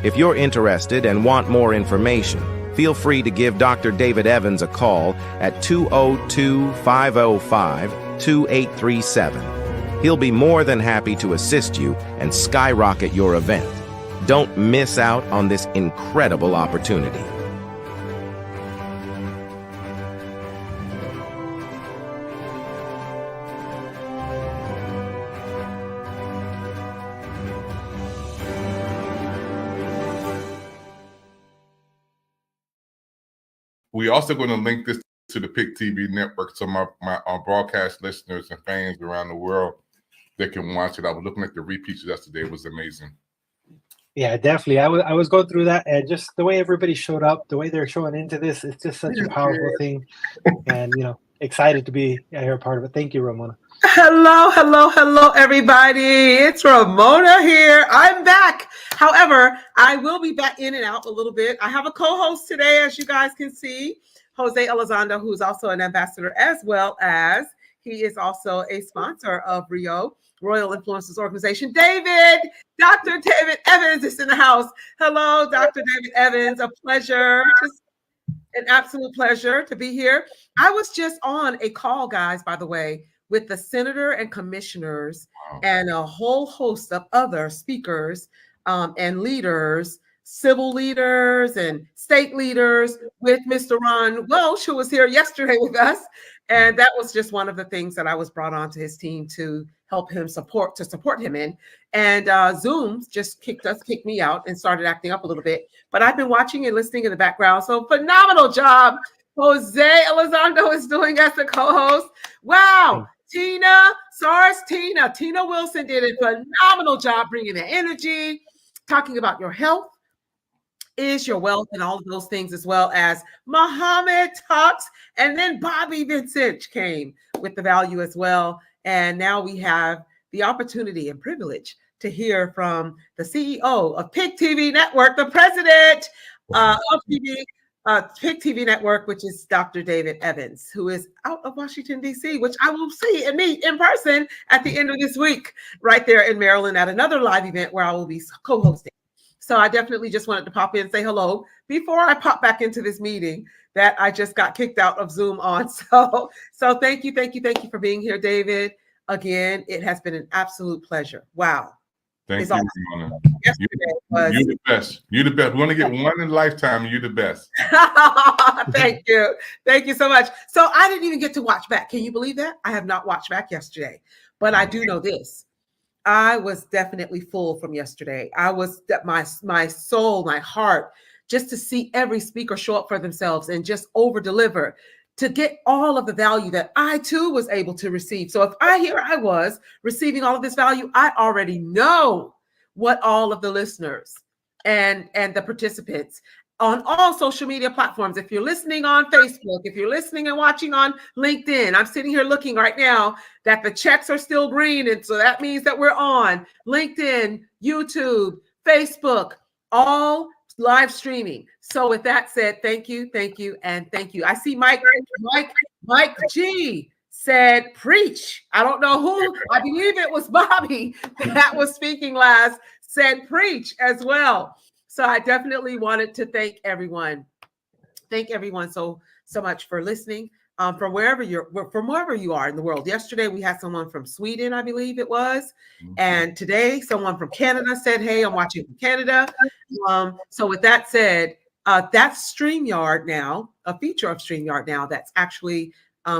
If you're interested and want more information, feel free to give Dr. David Evans a call at 202-505-2837. He'll be more than happy to assist you and skyrocket your event. Don't miss out on this incredible opportunity. We also going to link this to the PIC TV network so my broadcast listeners and fans around the world, they can watch it. I was looking at the repeats yesterday. It was amazing. Yeah, definitely. I was going through that, and just the way everybody showed up, the way they're showing into this, it's just such a powerful thing. And, excited to be here a part of it. Thank you, Ramona. Hello, everybody. It's Ramona here. I'm back. However, I will be back in and out a little bit. I have a co-host today, as you guys can see, Jose Elizondo, who's also an ambassador, as well as he is also a sponsor of Royal Influencers Organization. Dr. David Evans is in the house. Hello, Dr. David Evans. A pleasure. Just an absolute pleasure to be here. I was just on a call, guys, by the way, with the senator and commissioners and a whole host of other speakers and leaders, civil leaders and state leaders, with Mr. Ron Welsh, who was here yesterday with us. And that was just one of the things that I was brought on to his team to help him support him in. And Zoom just kicked me out and started acting up a little bit. But I've been watching and listening in the background. So phenomenal job Jose Elizondo is doing as the co-host. Wow. Tina Wilson did a phenomenal job bringing the energy, talking about your health is your wealth and all of those things, as well as Muhammad talks. And then Bobby Vincent came with the value as well. And now we have the opportunity and privilege to hear from the CEO of PIC TV Network, the president of PIC TV Network, which is Dr. David Evans, who is out of Washington, D.C., which I will see and meet in person at the end of this week, right there in Maryland at another live event where I will be co-hosting. So I definitely just wanted to pop in and say hello before I pop back into this meeting that I just got kicked out of Zoom on. So thank you for being here, David. Again, it has been an absolute pleasure. Wow. Thank is you, all. Ramona. Yesterday was. You're the best. You're the best. We're gonna get one in a lifetime, and you're the best. Thank you. Thank you so much. So I didn't even get to watch back. Can you believe that? I have not watched back yesterday, but I do know this. I was definitely full from yesterday. I was my soul, my heart, just to see every speaker show up for themselves and just over deliver, to get all of the value that I too was able to receive. So if I was receiving all of this value, I already know what all of the listeners and the participants on all social media platforms. If you're listening on Facebook, if you're listening and watching on LinkedIn, I'm sitting here looking right now that the checks are still green. And so that means that we're on LinkedIn, YouTube, Facebook, all live streaming. So with that said, thank you, and thank you. I see Mike G said, preach. I don't know who, I believe it was Bobby that was speaking last, said preach as well. So I definitely wanted to thank everyone. Thank everyone so much for listening from wherever you are in the world. Yesterday we had someone from Sweden, I believe it was, and today someone from Canada said, "Hey, I'm watching from Canada." So with that said, that's StreamYard now, a feature of StreamYard now that's actually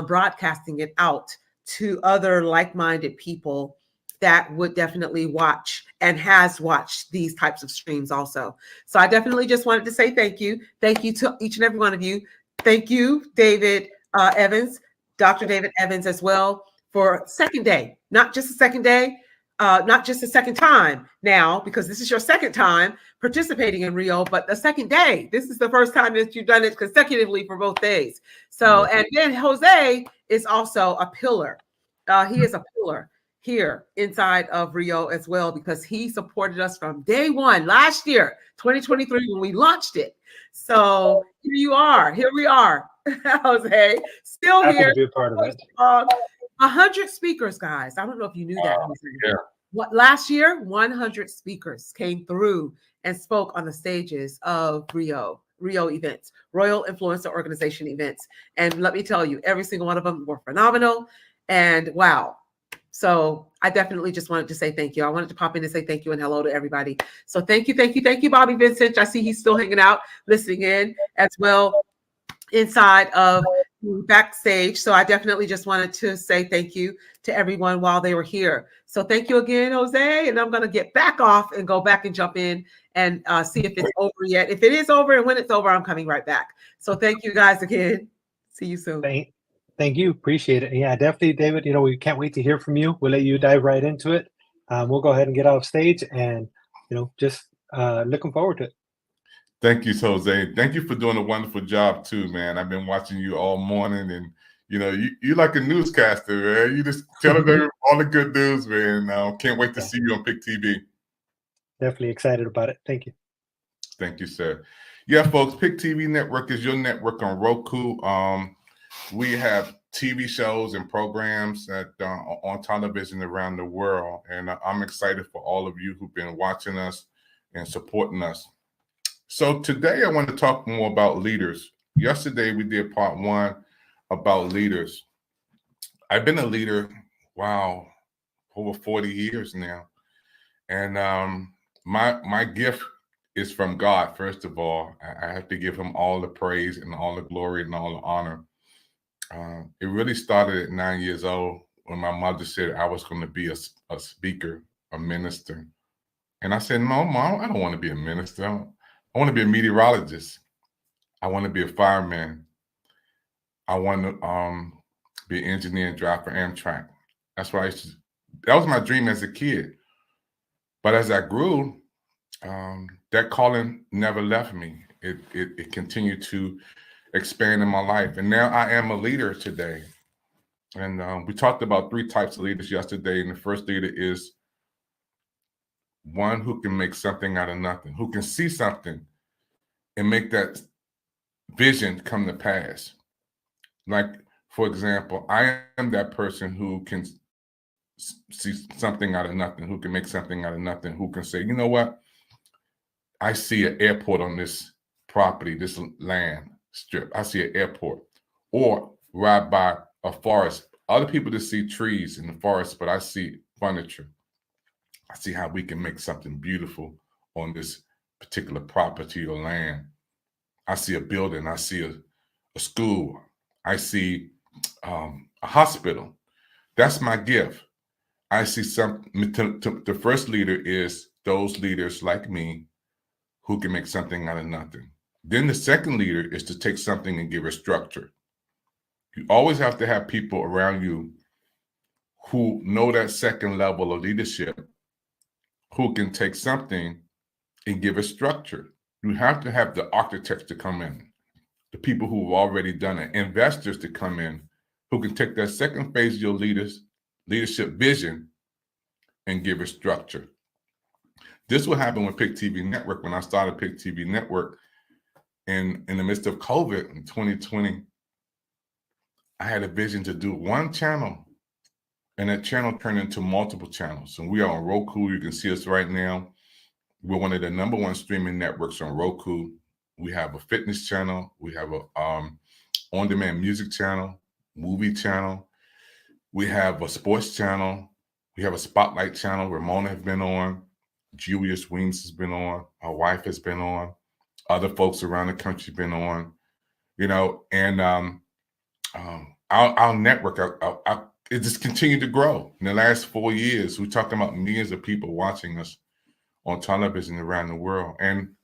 broadcasting it out to other like-minded people that would definitely watch and has watched these types of streams also. So I definitely just wanted to say thank you. Thank you to each and every one of you. Thank you, David Evans, Dr. David Evans as well, for second day, not just a second day, not just a second time now, because this is your second time participating in Rio, but the second day. This is the first time that you've done it consecutively for both days. So, and then Jose is also a pillar. He is a pillar here inside of Rio as well, because he supported us from day one last year, 2023, when we launched it. So here you are. Here we are, Jose, still Happy here. to be a part of it. 100 speakers, guys. I don't know if you knew that. Yeah. What last year, 100 speakers came through and spoke on the stages of Rio events, Royal Influencer Organization events. And let me tell you, every single one of them were phenomenal. And wow. So I definitely just wanted to say thank you. I wanted to pop in and say thank you and hello to everybody. So thank you, Bobby Vincent. I see he's still hanging out, listening in as well inside of backstage. So I definitely just wanted to say thank you to everyone while they were here. So thank you again, Jose. And I'm going to get back off and go back and jump in and see if it's over yet. If it is over and when it's over, I'm coming right back. So thank you guys again. See you soon. Thank you. Appreciate it. Yeah, definitely, David. We can't wait to hear from you. We'll let you dive right into it. We'll go ahead and get off stage and, just looking forward to it. Thank you, Jose. Thank you for doing a wonderful job too, man. I've been watching you all morning, and you're like a newscaster, man. You just tell them all the good news, man. Can't wait to see you on Pick TV. Definitely excited about it. Thank you. Thank you, sir. Yeah, folks, Pick TV Network is your network on Roku. We have TV shows and programs that on television around the world, and I'm excited for all of you who've been watching us and supporting us. So today I want to talk more about leaders. Yesterday we did part one about leaders. I've been a leader, wow, over 40 years now. And my gift is from God, first of all. I have to give him all the praise and all the glory and all the honor. It really started at 9 years old when my mother said I was going to be a speaker, a minister. And I said, no, Mom, I don't want to be a minister. I want to be a meteorologist. I want to be a fireman. I want to be an engineer and drive for Amtrak. That's what that was my dream as a kid. But as I grew, that calling never left me. It continued to expand in my life. And now I am a leader today. And we talked about 3 types of leaders yesterday. And the first leader is one who can make something out of nothing, who can see something and make that vision come to pass. Like, for example, I am that person who can see something out of nothing, who can make something out of nothing, who can say, you know what? I see an airport on this property, this land strip. I see an airport. Or ride by a forest. Other people just see trees in the forest, but I see furniture. I see how we can make something beautiful on this particular property or land. I see a building, I see a school, I see a hospital. That's my gift. I see the first leader is those leaders like me who can make something out of nothing. Then the second leader is to take something and give it structure. You always have to have people around you who know that second level of leadership, who can take something and give it structure. You have to have the architects to come in, the people who have already done it, investors to come in, who can take that second phase of your leadership vision and give it structure. This will happen with Pick TV Network. When I started Pick TV Network in the midst of COVID in 2020, I had a vision to do one channel, and that channel turned into multiple channels. And we are on Roku. You can see us right now. We're one of the #1 streaming networks on Roku. We have a fitness channel. We have a on-demand music channel, movie channel. We have a sports channel. We have a spotlight channel. Ramona has been on. Julius Weems has been on. My wife has been on. Other folks around the country have been on. You know, and our network, it just continued to grow. In the last 4 years, we're talking about millions of people watching us on television around the world. And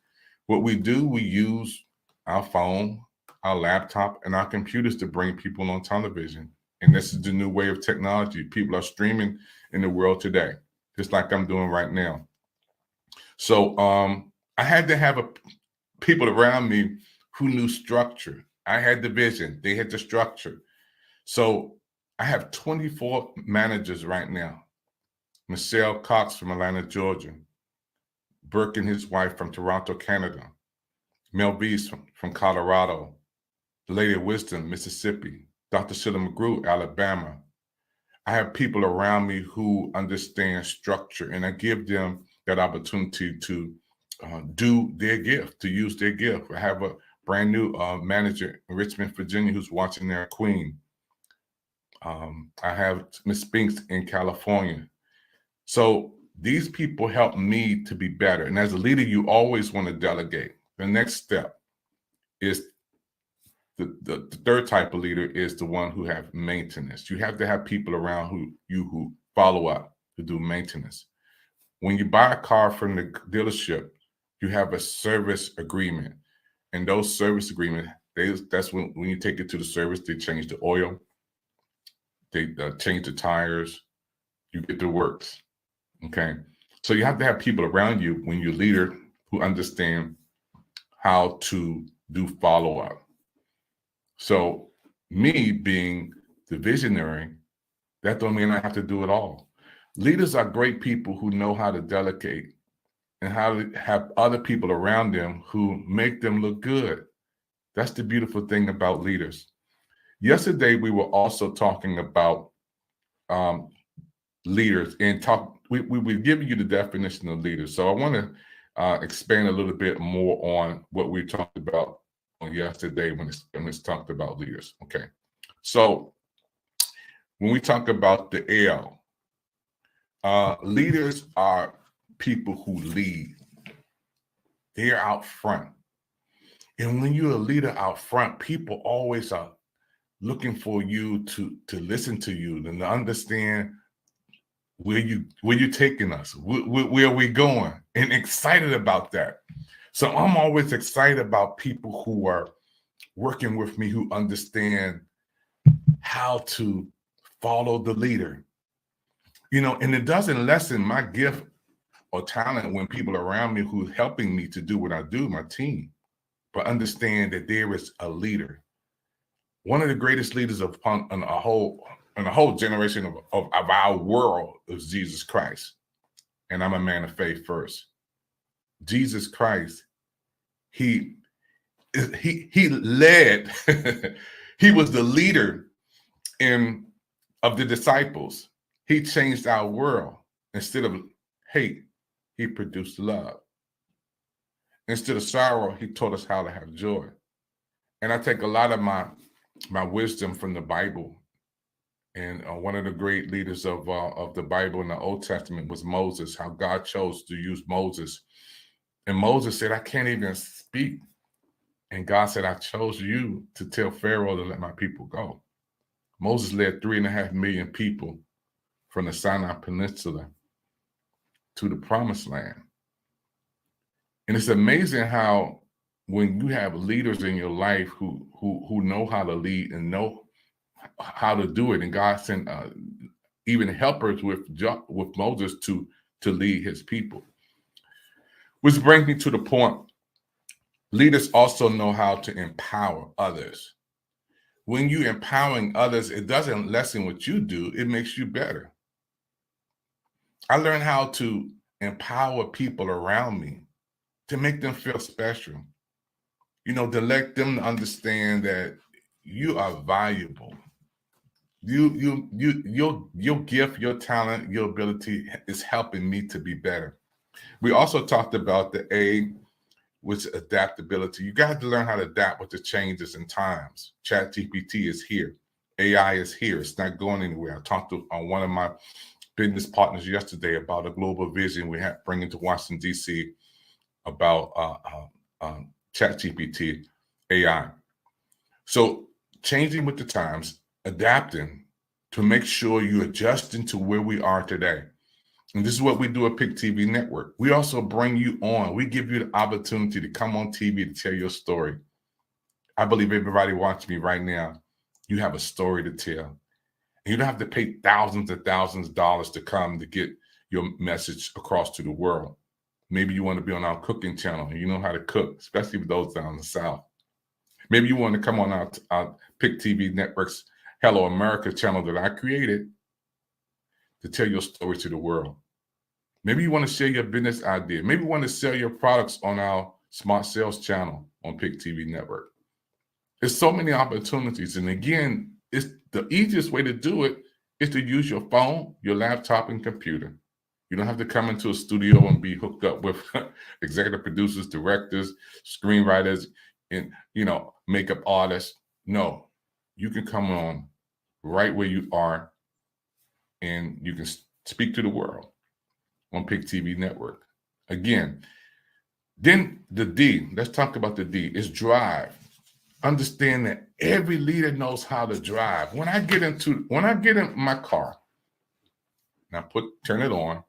what we do, we use our phone, our laptop, and our computers to bring people on television. And this is the new way of technology. People are streaming in the world today, just like I'm doing right now. So I had to have people around me who knew structure. I had the vision. They had the structure. So I have 24 managers right now. Michelle Cox from Atlanta, Georgia. Burke and his wife from Toronto, Canada. Mel Beast from Colorado. The Lady of Wisdom, Mississippi. Dr. Sheila McGrew, Alabama. I have people around me who understand structure, and I give them that opportunity to do their gift, to use their gift. I have a brand new manager in Richmond, Virginia, who's watching their Queen. I have Miss Spinks in California. So these people help me to be better. And as a leader, you always want to delegate. The next step is the third type of leader is the one who have maintenance. You have to have people around who follow up to do maintenance. When you buy a car from the dealership, you have a service agreement. And those service agreements, that's when you take it to the service, they change the oil, they change the tires, you get the works. Okay. So you have to have people around you when you're a leader who understand how to do follow-up. So me being the visionary, that don't mean I have to do it all. Leaders are great people who know how to delegate and how to have other people around them who make them look good. That's the beautiful thing about leaders. Yesterday, we were also talking about leaders and we were giving you the definition of leaders. So I want to expand a little bit more on what we talked about yesterday when it's talked about leaders. Okay. So when we talk about the L, leaders are people who lead. They're out front. And when you're a leader out front, people always are looking for you to listen to you and to understand where you're taking us, where are we going, and excited about that. So I'm always excited about people who are working with me, who understand how to follow the leader. You know, and it doesn't lessen my gift or talent when people around me who's helping me to do what I do, my team, but understand that there is a leader. One of the greatest leaders in a whole generation of our world is Jesus Christ. And I'm a man of faith first. Jesus Christ, he led, he was the leader of the disciples. He changed our world. Instead of hate, he produced love. Instead of sorrow, he taught us how to have joy. And I take a lot of my wisdom from the Bible And one of the great leaders of the Bible in the Old Testament was Moses, how God chose to use Moses. And Moses said, I can't even speak. And God said, I chose you to tell Pharaoh to let my people go. Moses led 3.5 million people from the Sinai Peninsula to the Promised Land. And it's amazing how when you have leaders in your life who know how to lead and know how to do it, and God sent even helpers with Moses to lead his people. Which brings me to the point, leaders also know how to empower others. When you're empowering others, it doesn't lessen what you do, it makes you better. I learned how to empower people around me to make them feel special. You know, to let them understand that you are valuable. Your gift, your talent, your ability is helping me to be better. We also talked about the A, which is adaptability. You got to learn how to adapt with the changes in times. ChatGPT is here. AI is here. It's not going anywhere. I talked to one of my business partners yesterday about a global vision we have bringing to Washington, D.C. about ChatGPT, AI. So changing with the times, adapting to make sure you're adjusting to where we are today. And this is what we do at Pick TV Network. We also bring you on. We give you the opportunity to come on TV to tell your story. I believe everybody watching me right now, you have a story to tell. And you don't have to pay thousands and thousands of dollars to come to get your message across to the world. Maybe you want to be on our cooking channel and you know how to cook, especially for those down in the South. Maybe you want to come on our Pick TV Network's Hello America channel that I created to tell your story to the world. Maybe you want to share your business idea. Maybe you want to sell your products on our Smart Sales channel on Pick TV Network. There's so many opportunities. And again, it's the easiest way to do it is to use your phone, your laptop, and computer. You don't have to come into a studio and be hooked up with executive producers, directors, screenwriters, and makeup artists. No, you can come on right where you are, and you can speak to the world on Pick TV Network. Again, then the D, let's talk about the D, is drive. Understand that every leader knows how to drive. When I get in my car and I turn it on,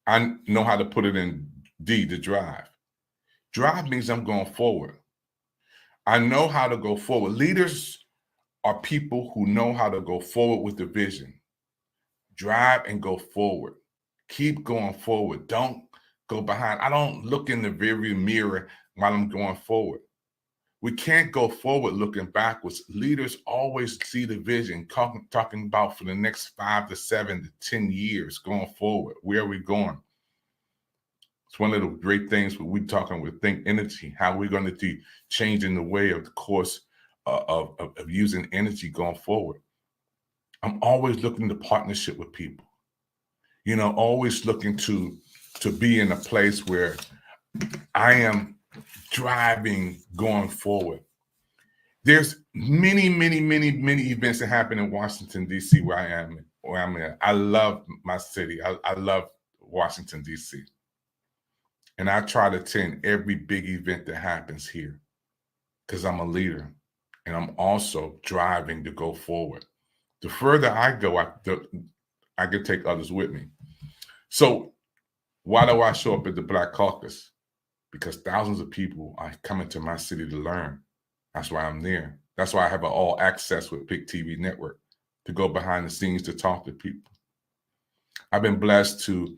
I know how to put it in D, to drive. Drive means I'm going forward. I know how to go forward. Leaders are people who know how to go forward with the vision. Drive and go forward. Keep going forward. Don't go behind. I don't look in the rearview mirror while I'm going forward. We can't go forward looking backwards. Leaders always see the vision, talking about for the next 5 to 7 to 10 years going forward. Where are we going? It's one of the great things we're talking with Think Energy, how we're going to be changing the way of the course of using energy going forward. I'm always looking to partnership with people. Always looking to be in a place where I am driving going forward. There's many, many, many, many events that happen in Washington, D.C. where I'm at. I love my city. I love Washington, D.C. And I try to attend every big event that happens here because I'm a leader and I'm also driving to go forward. The further I go, I can take others with me. So why do I show up at the Black Caucus? Because thousands of people are coming to my city to learn. That's why I'm there. That's why I have an all access with Pick TV Network to go behind the scenes to talk to people. I've been blessed to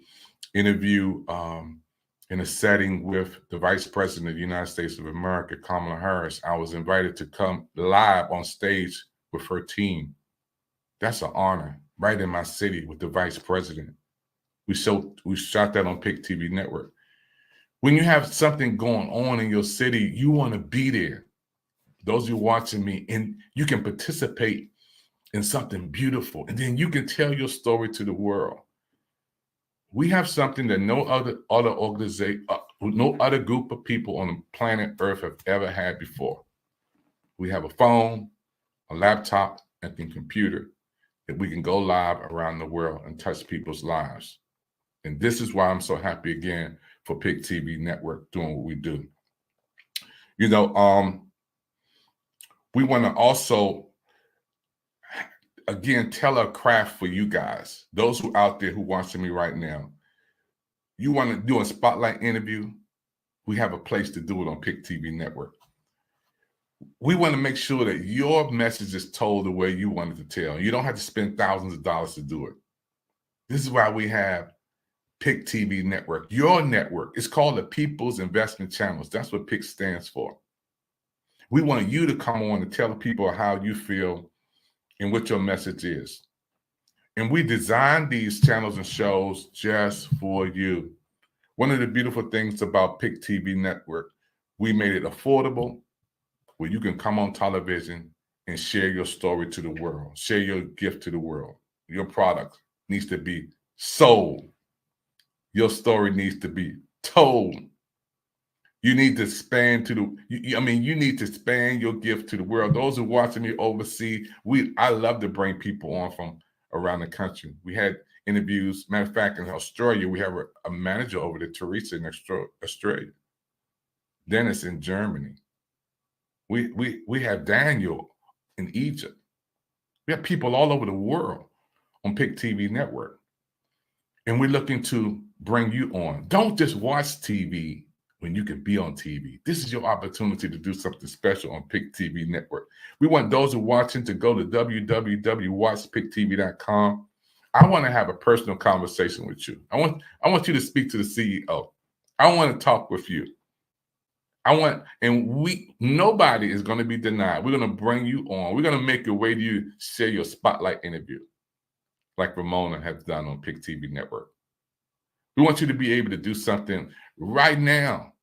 interview in a setting with the Vice President of the United States of America, Kamala Harris. I was invited to come live on stage with her team. That's an honor, right in my city with the Vice President. We shot that on Pick TV Network. When you have something going on in your city, you want to be there. Those of you watching me, and you can participate in something beautiful, and then you can tell your story to the world. We have something that no other organization, no other group of people on the planet Earth have ever had before. We have a phone, a laptop, and a computer, that we can go live around the world and touch people's lives. And this is why I'm so happy again for PIC TV Network doing what we do. You know, we want to also, again, tell a craft for you guys, those who out there who watching me right now. You want to do a spotlight interview? We have a place to do it on PIC TV Network. We want to make sure that your message is told the way you want it to tell. You don't have to spend thousands of dollars to do it. This is why we have PIC TV Network, your network. It's called the People's Investment Channels. That's what PIC stands for. We want you to come on and tell people how you feel and what your message is. And we designed these channels and shows just for you. One of the beautiful things about PIC TV Network, we made it affordable, where you can come on television and share your story to the world, share your gift to the world. Your product needs to be sold. Your story needs to be told. You need to expand to the, you need to expand your gift to the world. Those who watching me overseas, I love to bring people on from around the country. We had interviews. Matter of fact, in Australia, we have a manager over there, Teresa, in Australia. Dennis in Germany. We have Daniel in Egypt. We have people all over the world on PIC TV Network. And we're looking to bring you on. Don't just watch TV when you can be on TV. This is your opportunity to do something special on PIC TV Network. We want those who are watching to go to www.watchpictv.com. I want to have a personal conversation with you. I want you to speak to the CEO. I want to talk with you. Nobody is going to be denied. We're going to bring you on. We're going to make your way to you, share your spotlight interview, like Ramona has done on PIC TV Network. We want you to be able to do something right now.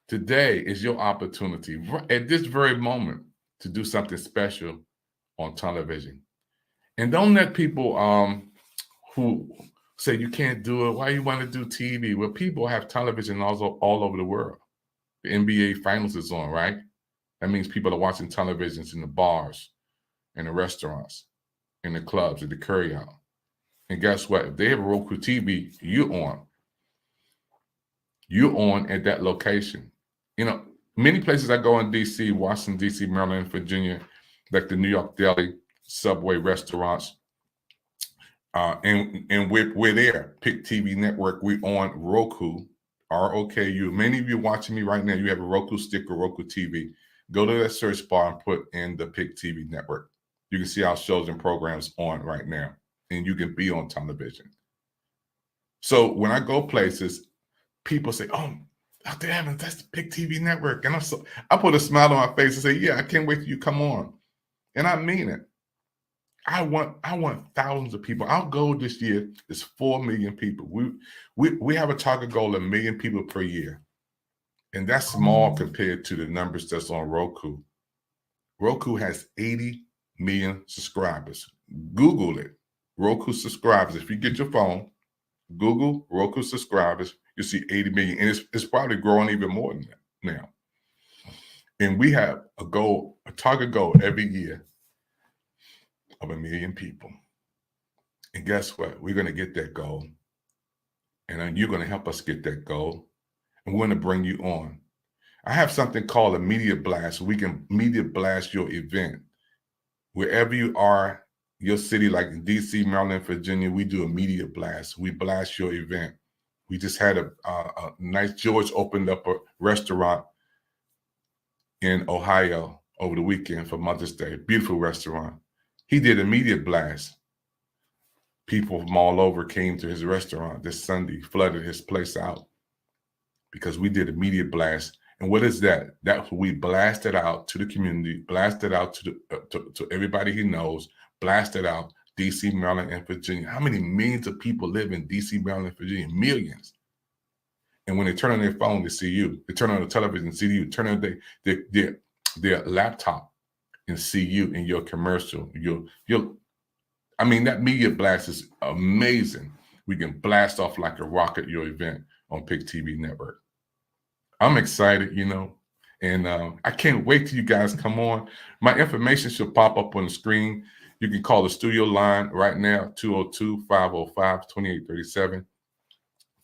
Today is your opportunity, at this very moment, to do something special on television. And don't let people who say you can't do it, why you want to do TV? Well, people have television all over the world. The NBA Finals is on, right? That means people are watching televisions in the bars, in the restaurants, in the clubs, at the carryout. And guess what? If they have a Roku TV, you're on. You're on at that location. You know, many places I go in D.C., Washington, D.C., Maryland, Virginia, like the New York Deli, Subway restaurants, and we're there. PIC TV Network, we on Roku, ROKU. Many of you watching me right now, you have a Roku stick or Roku TV. Go to that search bar and put in the PIC TV Network. You can see our shows and programs on right now, and you can be on television. So when I go places, people say, "Oh, Dr. Evans, that's the PIC TV Network," and I put a smile on my face and say, "Yeah, I can't wait till you come on," and I mean it. I want thousands of people. Our goal this year is 4 million people. We have a target goal of 1 million people per year. And that's small compared to the numbers that's on Roku. Roku has 80 million subscribers. Google it. Roku subscribers. If you get your phone, Google Roku subscribers, you'll see 80 million. And it's probably growing even more than that now. And we have a target goal every year of 1 million people. And guess what? We're going to get that goal. And then you're going to help us get that goal. And we're going to bring you on. I have something called a media blast. We can media blast your event. Wherever you are, your city, like in DC, Maryland, Virginia, we do a media blast. We blast your event. We just had a nice, George opened up a restaurant in Ohio over the weekend for Mother's Day. Beautiful restaurant. He did a media blast. People from all over came to his restaurant this Sunday, flooded his place out because we did a media blast. And what is that? That's what we blasted out to the community, blasted out to everybody he knows, blasted out DC, Maryland, and Virginia. How many millions of people live in DC, Maryland, and Virginia? Millions. And when they turn on their phone, they see you. They turn on the television, see you. Turn on their laptop and see you in your commercial. That media blast is amazing. We can blast off like a rocket your event on PIC TV Network. I'm excited, and I can't wait till you guys come on. My information should pop up on the screen. You can call the studio line right now, 202-505-2837.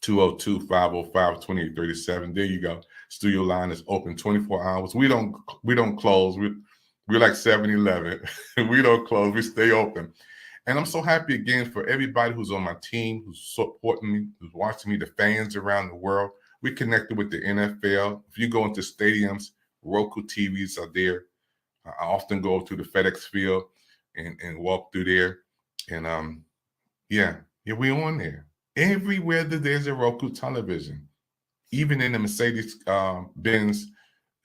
202-505-2837. There you go. Studio line is open 24 hours. We don't close. We're like 7-Eleven. We don't close. We stay open. And I'm so happy again for everybody who's on my team, who's supporting me, who's watching me, the fans around the world. We connected with the NFL. If you go into stadiums, Roku TVs are there. I often go to the FedEx Field and walk through there. And yeah, we're on there. Everywhere that there's a Roku television, even in the Mercedes-Benz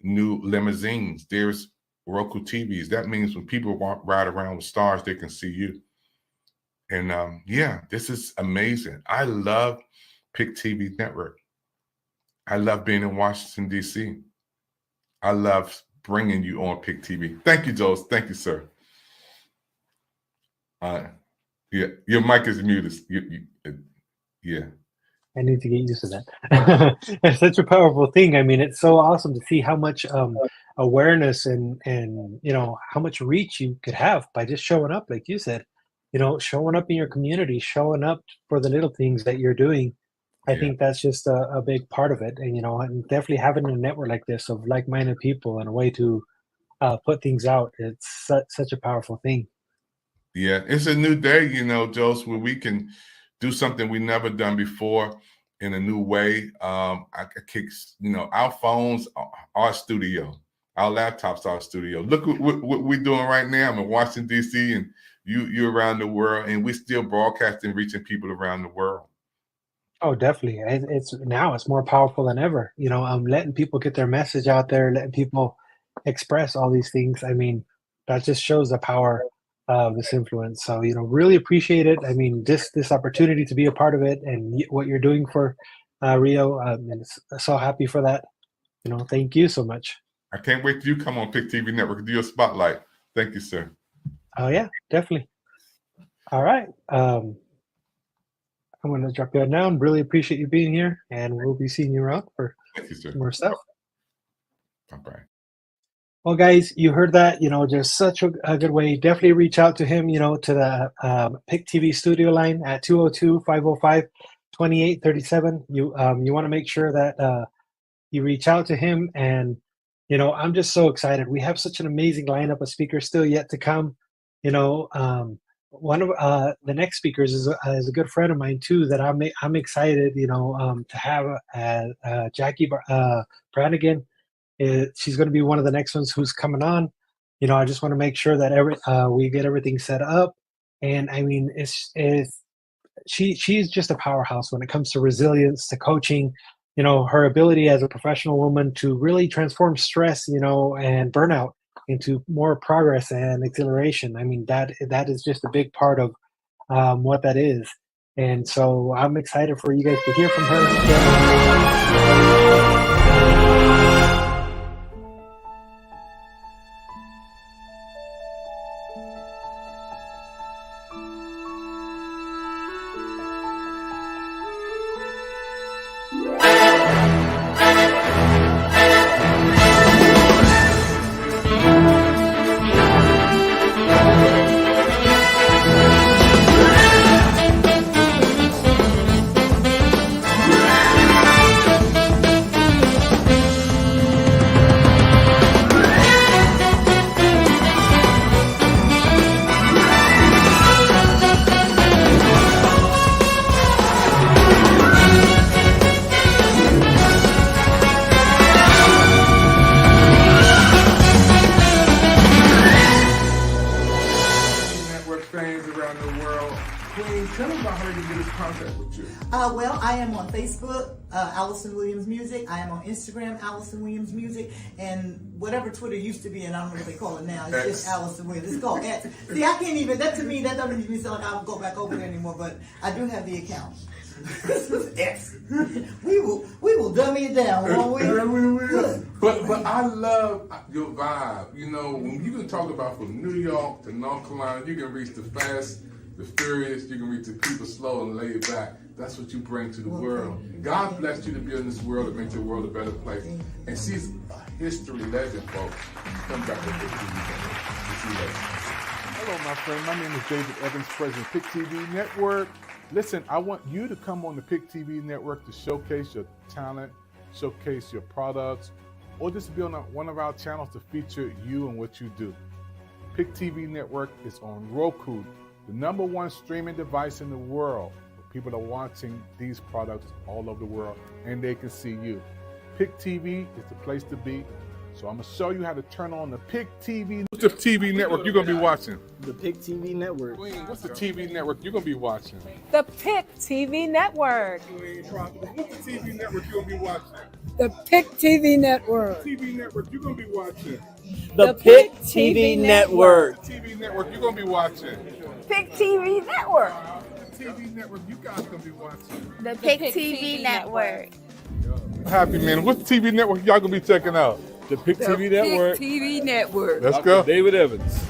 new limousines, there's Roku TVs. That means when people ride around with stars, they can see you. And yeah, this is amazing. I love Pick TV Network. I love being in Washington, D.C. I love bringing you on Pick TV. Thank you, Joe. Thank you, sir. Yeah, your mic is muted. Yeah. I need to get used to that. It's such a powerful thing. I mean, it's so awesome to see how much awareness and how much reach you could have by just showing up, like you said. Showing up in your community, showing up for the little things that you're doing. I think that's just a big part of it. And, and definitely having a network like this of like-minded people and a way to put things out, it's such a powerful thing. Yeah, it's a new day, Joseph, where we can do something we never done before in a new way. Our phones are our studio. Our laptops are our studio. Look what we're doing right now. I'm in Washington, D.C., and you're around the world, and we're still broadcasting, reaching people around the world. Oh, definitely. It's more powerful than ever. Letting people get their message out there, letting people express all these things. I mean, that just shows the power of this influence. So, really appreciate it. I mean, this opportunity to be a part of it and what you're doing for Rio. And so happy for that. Thank you so much. I can't wait till you come on Pick TV Network and do your spotlight. Thank you, sir. Oh, yeah, definitely. All right. I'm going to drop you out now and really appreciate you being here. And we'll be seeing you around for more stuff. Bye-bye. Well, guys, you heard that, just such a good way. Definitely reach out to him, to the Pick TV studio line at 202-505-2837. You want to make sure that you reach out to him. And, I'm just so excited. We have such an amazing lineup of speakers still yet to come. One of the next speakers is a good friend of mine too that I'm excited, to have Jackie Brannigan. She's going to be one of the next ones who's coming on. I just want to make sure that we get everything set up. And I mean, she's just a powerhouse when it comes to resilience, to coaching. Her ability as a professional woman to really transform stress, and burnout into more progress and exhilaration. I mean, that is just a big part of what that is. And so I'm excited for you guys to hear from her. Well, I am on Facebook, Allison Williams Music. I am on Instagram, Allison Williams Music, and whatever Twitter used to be, and I don't know what they call it now. It's just Allison Williams. It's called X. See, I can't even. That to me, that doesn't even sound like I'll go back over there anymore. But I do have the account. X. We will dummy it down, won't we? Yeah, we will. But I love your vibe. When you can talk about from New York to North Carolina, you can reach the fast, the furious. You can reach the people slow and laid back. That's what you bring to the world. God blessed you to be in this world to make your world a better place. And she's a history legend, folks. Come back to the TV. See you later. Hello, my friend. My name is David Evans, president of Pick TV Network. Listen, I want you to come on the Pick TV Network to showcase your talent, showcase your products, or just be on one of our channels to feature you and what you do. Pick TV Network is on Roku, the #1 streaming device in the world. People are watching these products all over the world, and they can see you. Pick TV is the place to be. So I'm going to show you how to turn on the Pick TV. What's the TV network you're going to be watching? The Pick TV Network. What's the TV network you're going to be watching? The Pick TV Network. What's the TV network you're going to be watching? The Pick TV Network. TV network you're going to be watching? The Pick TV Network. TV network you're going to be watching? Pick TV Network. TV network you guys going to be watching? The Pick TV Network. Happy man. What's the TV network y'all going to be checking out? The Pick TV Network. Pick TV Network. Let's go. David Evans.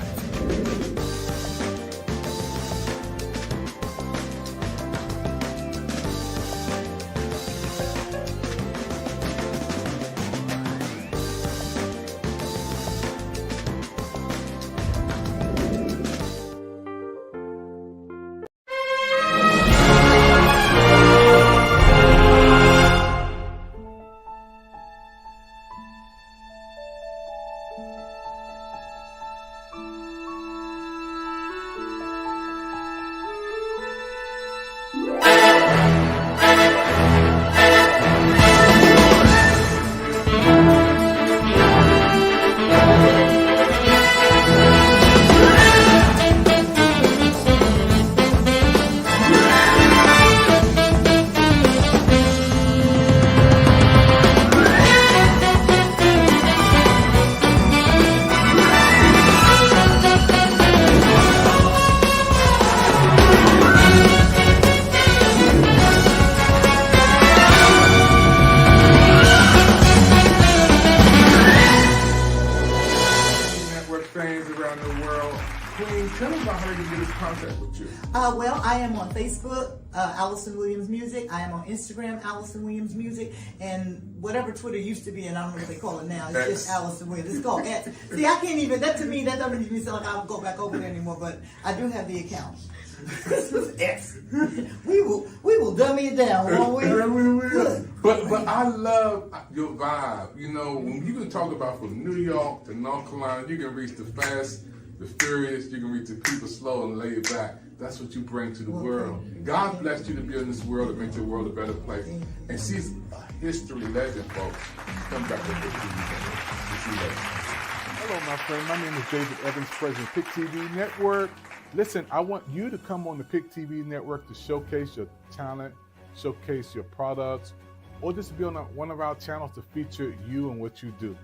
Tell me about how you get in contact with you. Well, I am on Facebook, Allison Williams Music. I am on Instagram, Allison Williams Music, and whatever Twitter used to be, and I don't know what they call it now. It's X. just Allison Williams. It's called X. See, I can't even. That to me, that doesn't even sound like I'll go back over there anymore. But I do have the account. X. We will dummy it down, won't we? Yeah, we will. But I love your vibe. You know, when you can talk about from New York to North Carolina, you can reach the fast, the furious, you can reach the people slow and laid back. That's what you bring to the world. God blessed you to be in this world and make the world a better place. And she's a history legend, folks. Come back to Pick TV Network. See you later. Hello, my friend. My name is David Evans, president of Pick TV Network. Listen, I want you to come on the Pick TV Network to showcase your talent, showcase your products, or just be on one of our channels to feature you and what you do.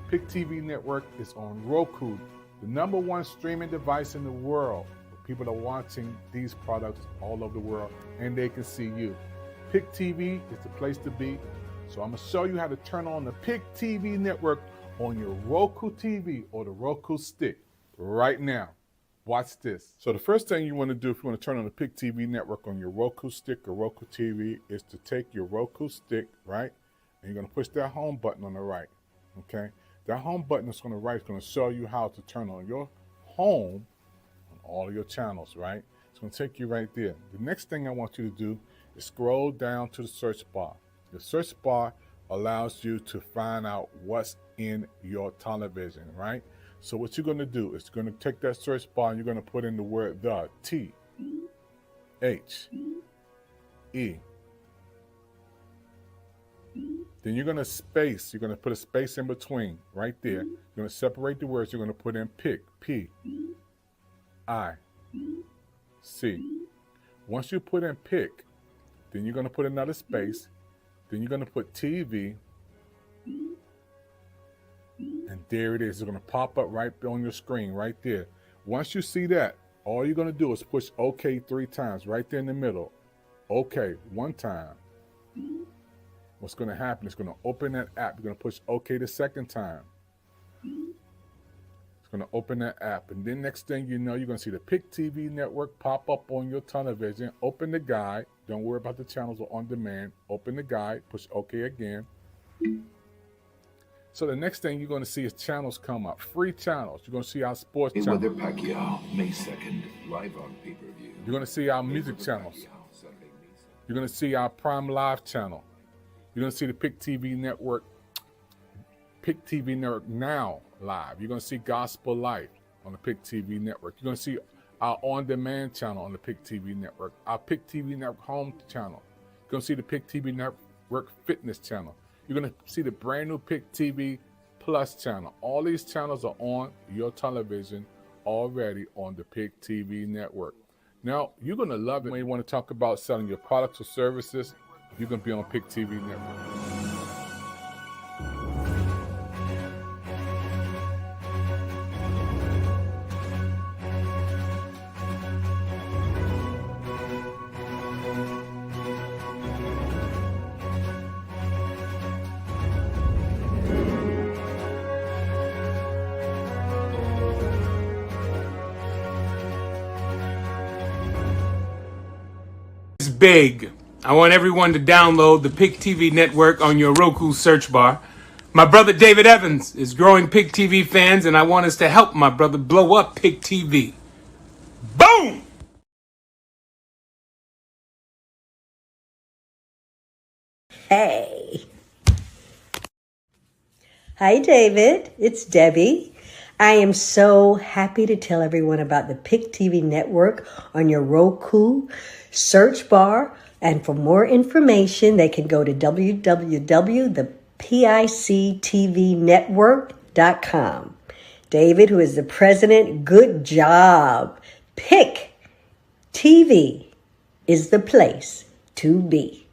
Pick TV Network is on Roku, the #1 streaming device in the world. People are watching these products all over the world, and they can see you. Pick TV is the place to be. So I'm going to show you how to turn on the Pick TV Network on your Roku TV or the Roku stick right now. Watch this. So the first thing you want to do if you want to turn on the Pick TV Network on your Roku stick or Roku TV is to take your Roku stick, right? And you're going to push that home button on the right, okay? That home button that's on the right is going to show you how to turn on your home on all of your channels, right? It's going to take you right there. The next thing I want you to do is scroll down to the search bar. The search bar allows you to find out what's in your television, right? So what you're going to do is you're going to take that search bar and you're going to put in the word the, T-H-E. Then you're going to put a space in between right there. You're going to separate the words. You're going to put in pick, P-I-C. Once you put in pick, then you're going to put another space. Then you're going to put TV. And there it is. It's going to pop up right on your screen right there. Once you see that, all you're going to do is push OK 3 times right there in the middle. OK 1 time. What's going to happen? It's going to open that app. You're going to push OK the second time. It's going to open that app. And then next thing you know, you're going to see the Pick TV Network pop up on your television. Open the guide. Don't worry about the channels or on demand. Open the guide. Push OK again. So the next thing you're going to see is channels come up, free channels. You're going to see our sports channels. Mayweather Pacquiao, May 2nd, live on pay-per-view. You're going to see our music channels. You're going to see our Prime Live channel. You're going to see the Pick TV Network Now live. You're going to see Gospel Life on the Pick TV Network. You're going to see our on-demand channel on the Pick TV Network, our Pick TV Network home channel. You're going to see the Pick TV Network fitness channel. You're going to see the brand new Pick TV Plus channel. All these channels are on your television already on the Pick TV Network. Now, you're going to love it when you want to talk about selling your products or services. You're going to be on Pick TV Network. Big. I want everyone to download the Pick TV Network on your Roku search bar. My brother David Evans is growing Pick TV fans, and I want us to help my brother blow up Pick TV. Boom! Hey. Hi, David. It's Debbie. I am so happy to tell everyone about the Pick TV Network on your Roku search bar. And for more information, they can go to www.thepictvnetwork.com. David, who is the president, good job. Pick TV is the place to be.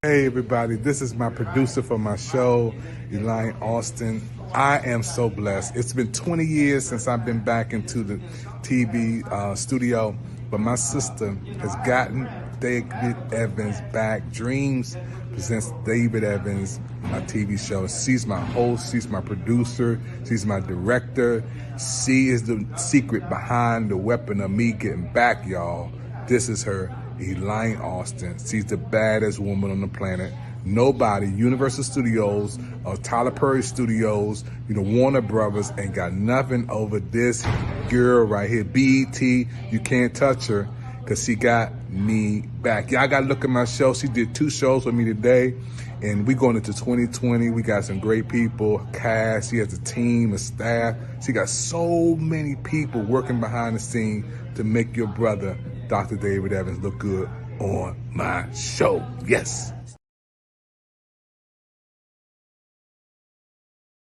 Hey everybody, this is my producer for my show, Elaine Austin. I am so blessed. It's been 20 years since I've been back into the TV studio, but my sister has gotten David Evans back. Dreams presents David Evans, my TV show. She's my host, she's my producer, she's my director. She is the secret behind the weapon of me getting back, y'all. This is her, Elaine Austin. She's the baddest woman on the planet. Nobody, Universal Studios, or Tyler Perry Studios, Warner Brothers, ain't got nothing over this girl right here. BET, you can't touch her, because she got me back. Y'all got to look at my show. She did 2 shows with me today, and we going into 2020. We got some great people, cast. She has a team, a staff. She got so many people working behind the scene to make your brother, Dr. David Evans, look good on my show. Yes.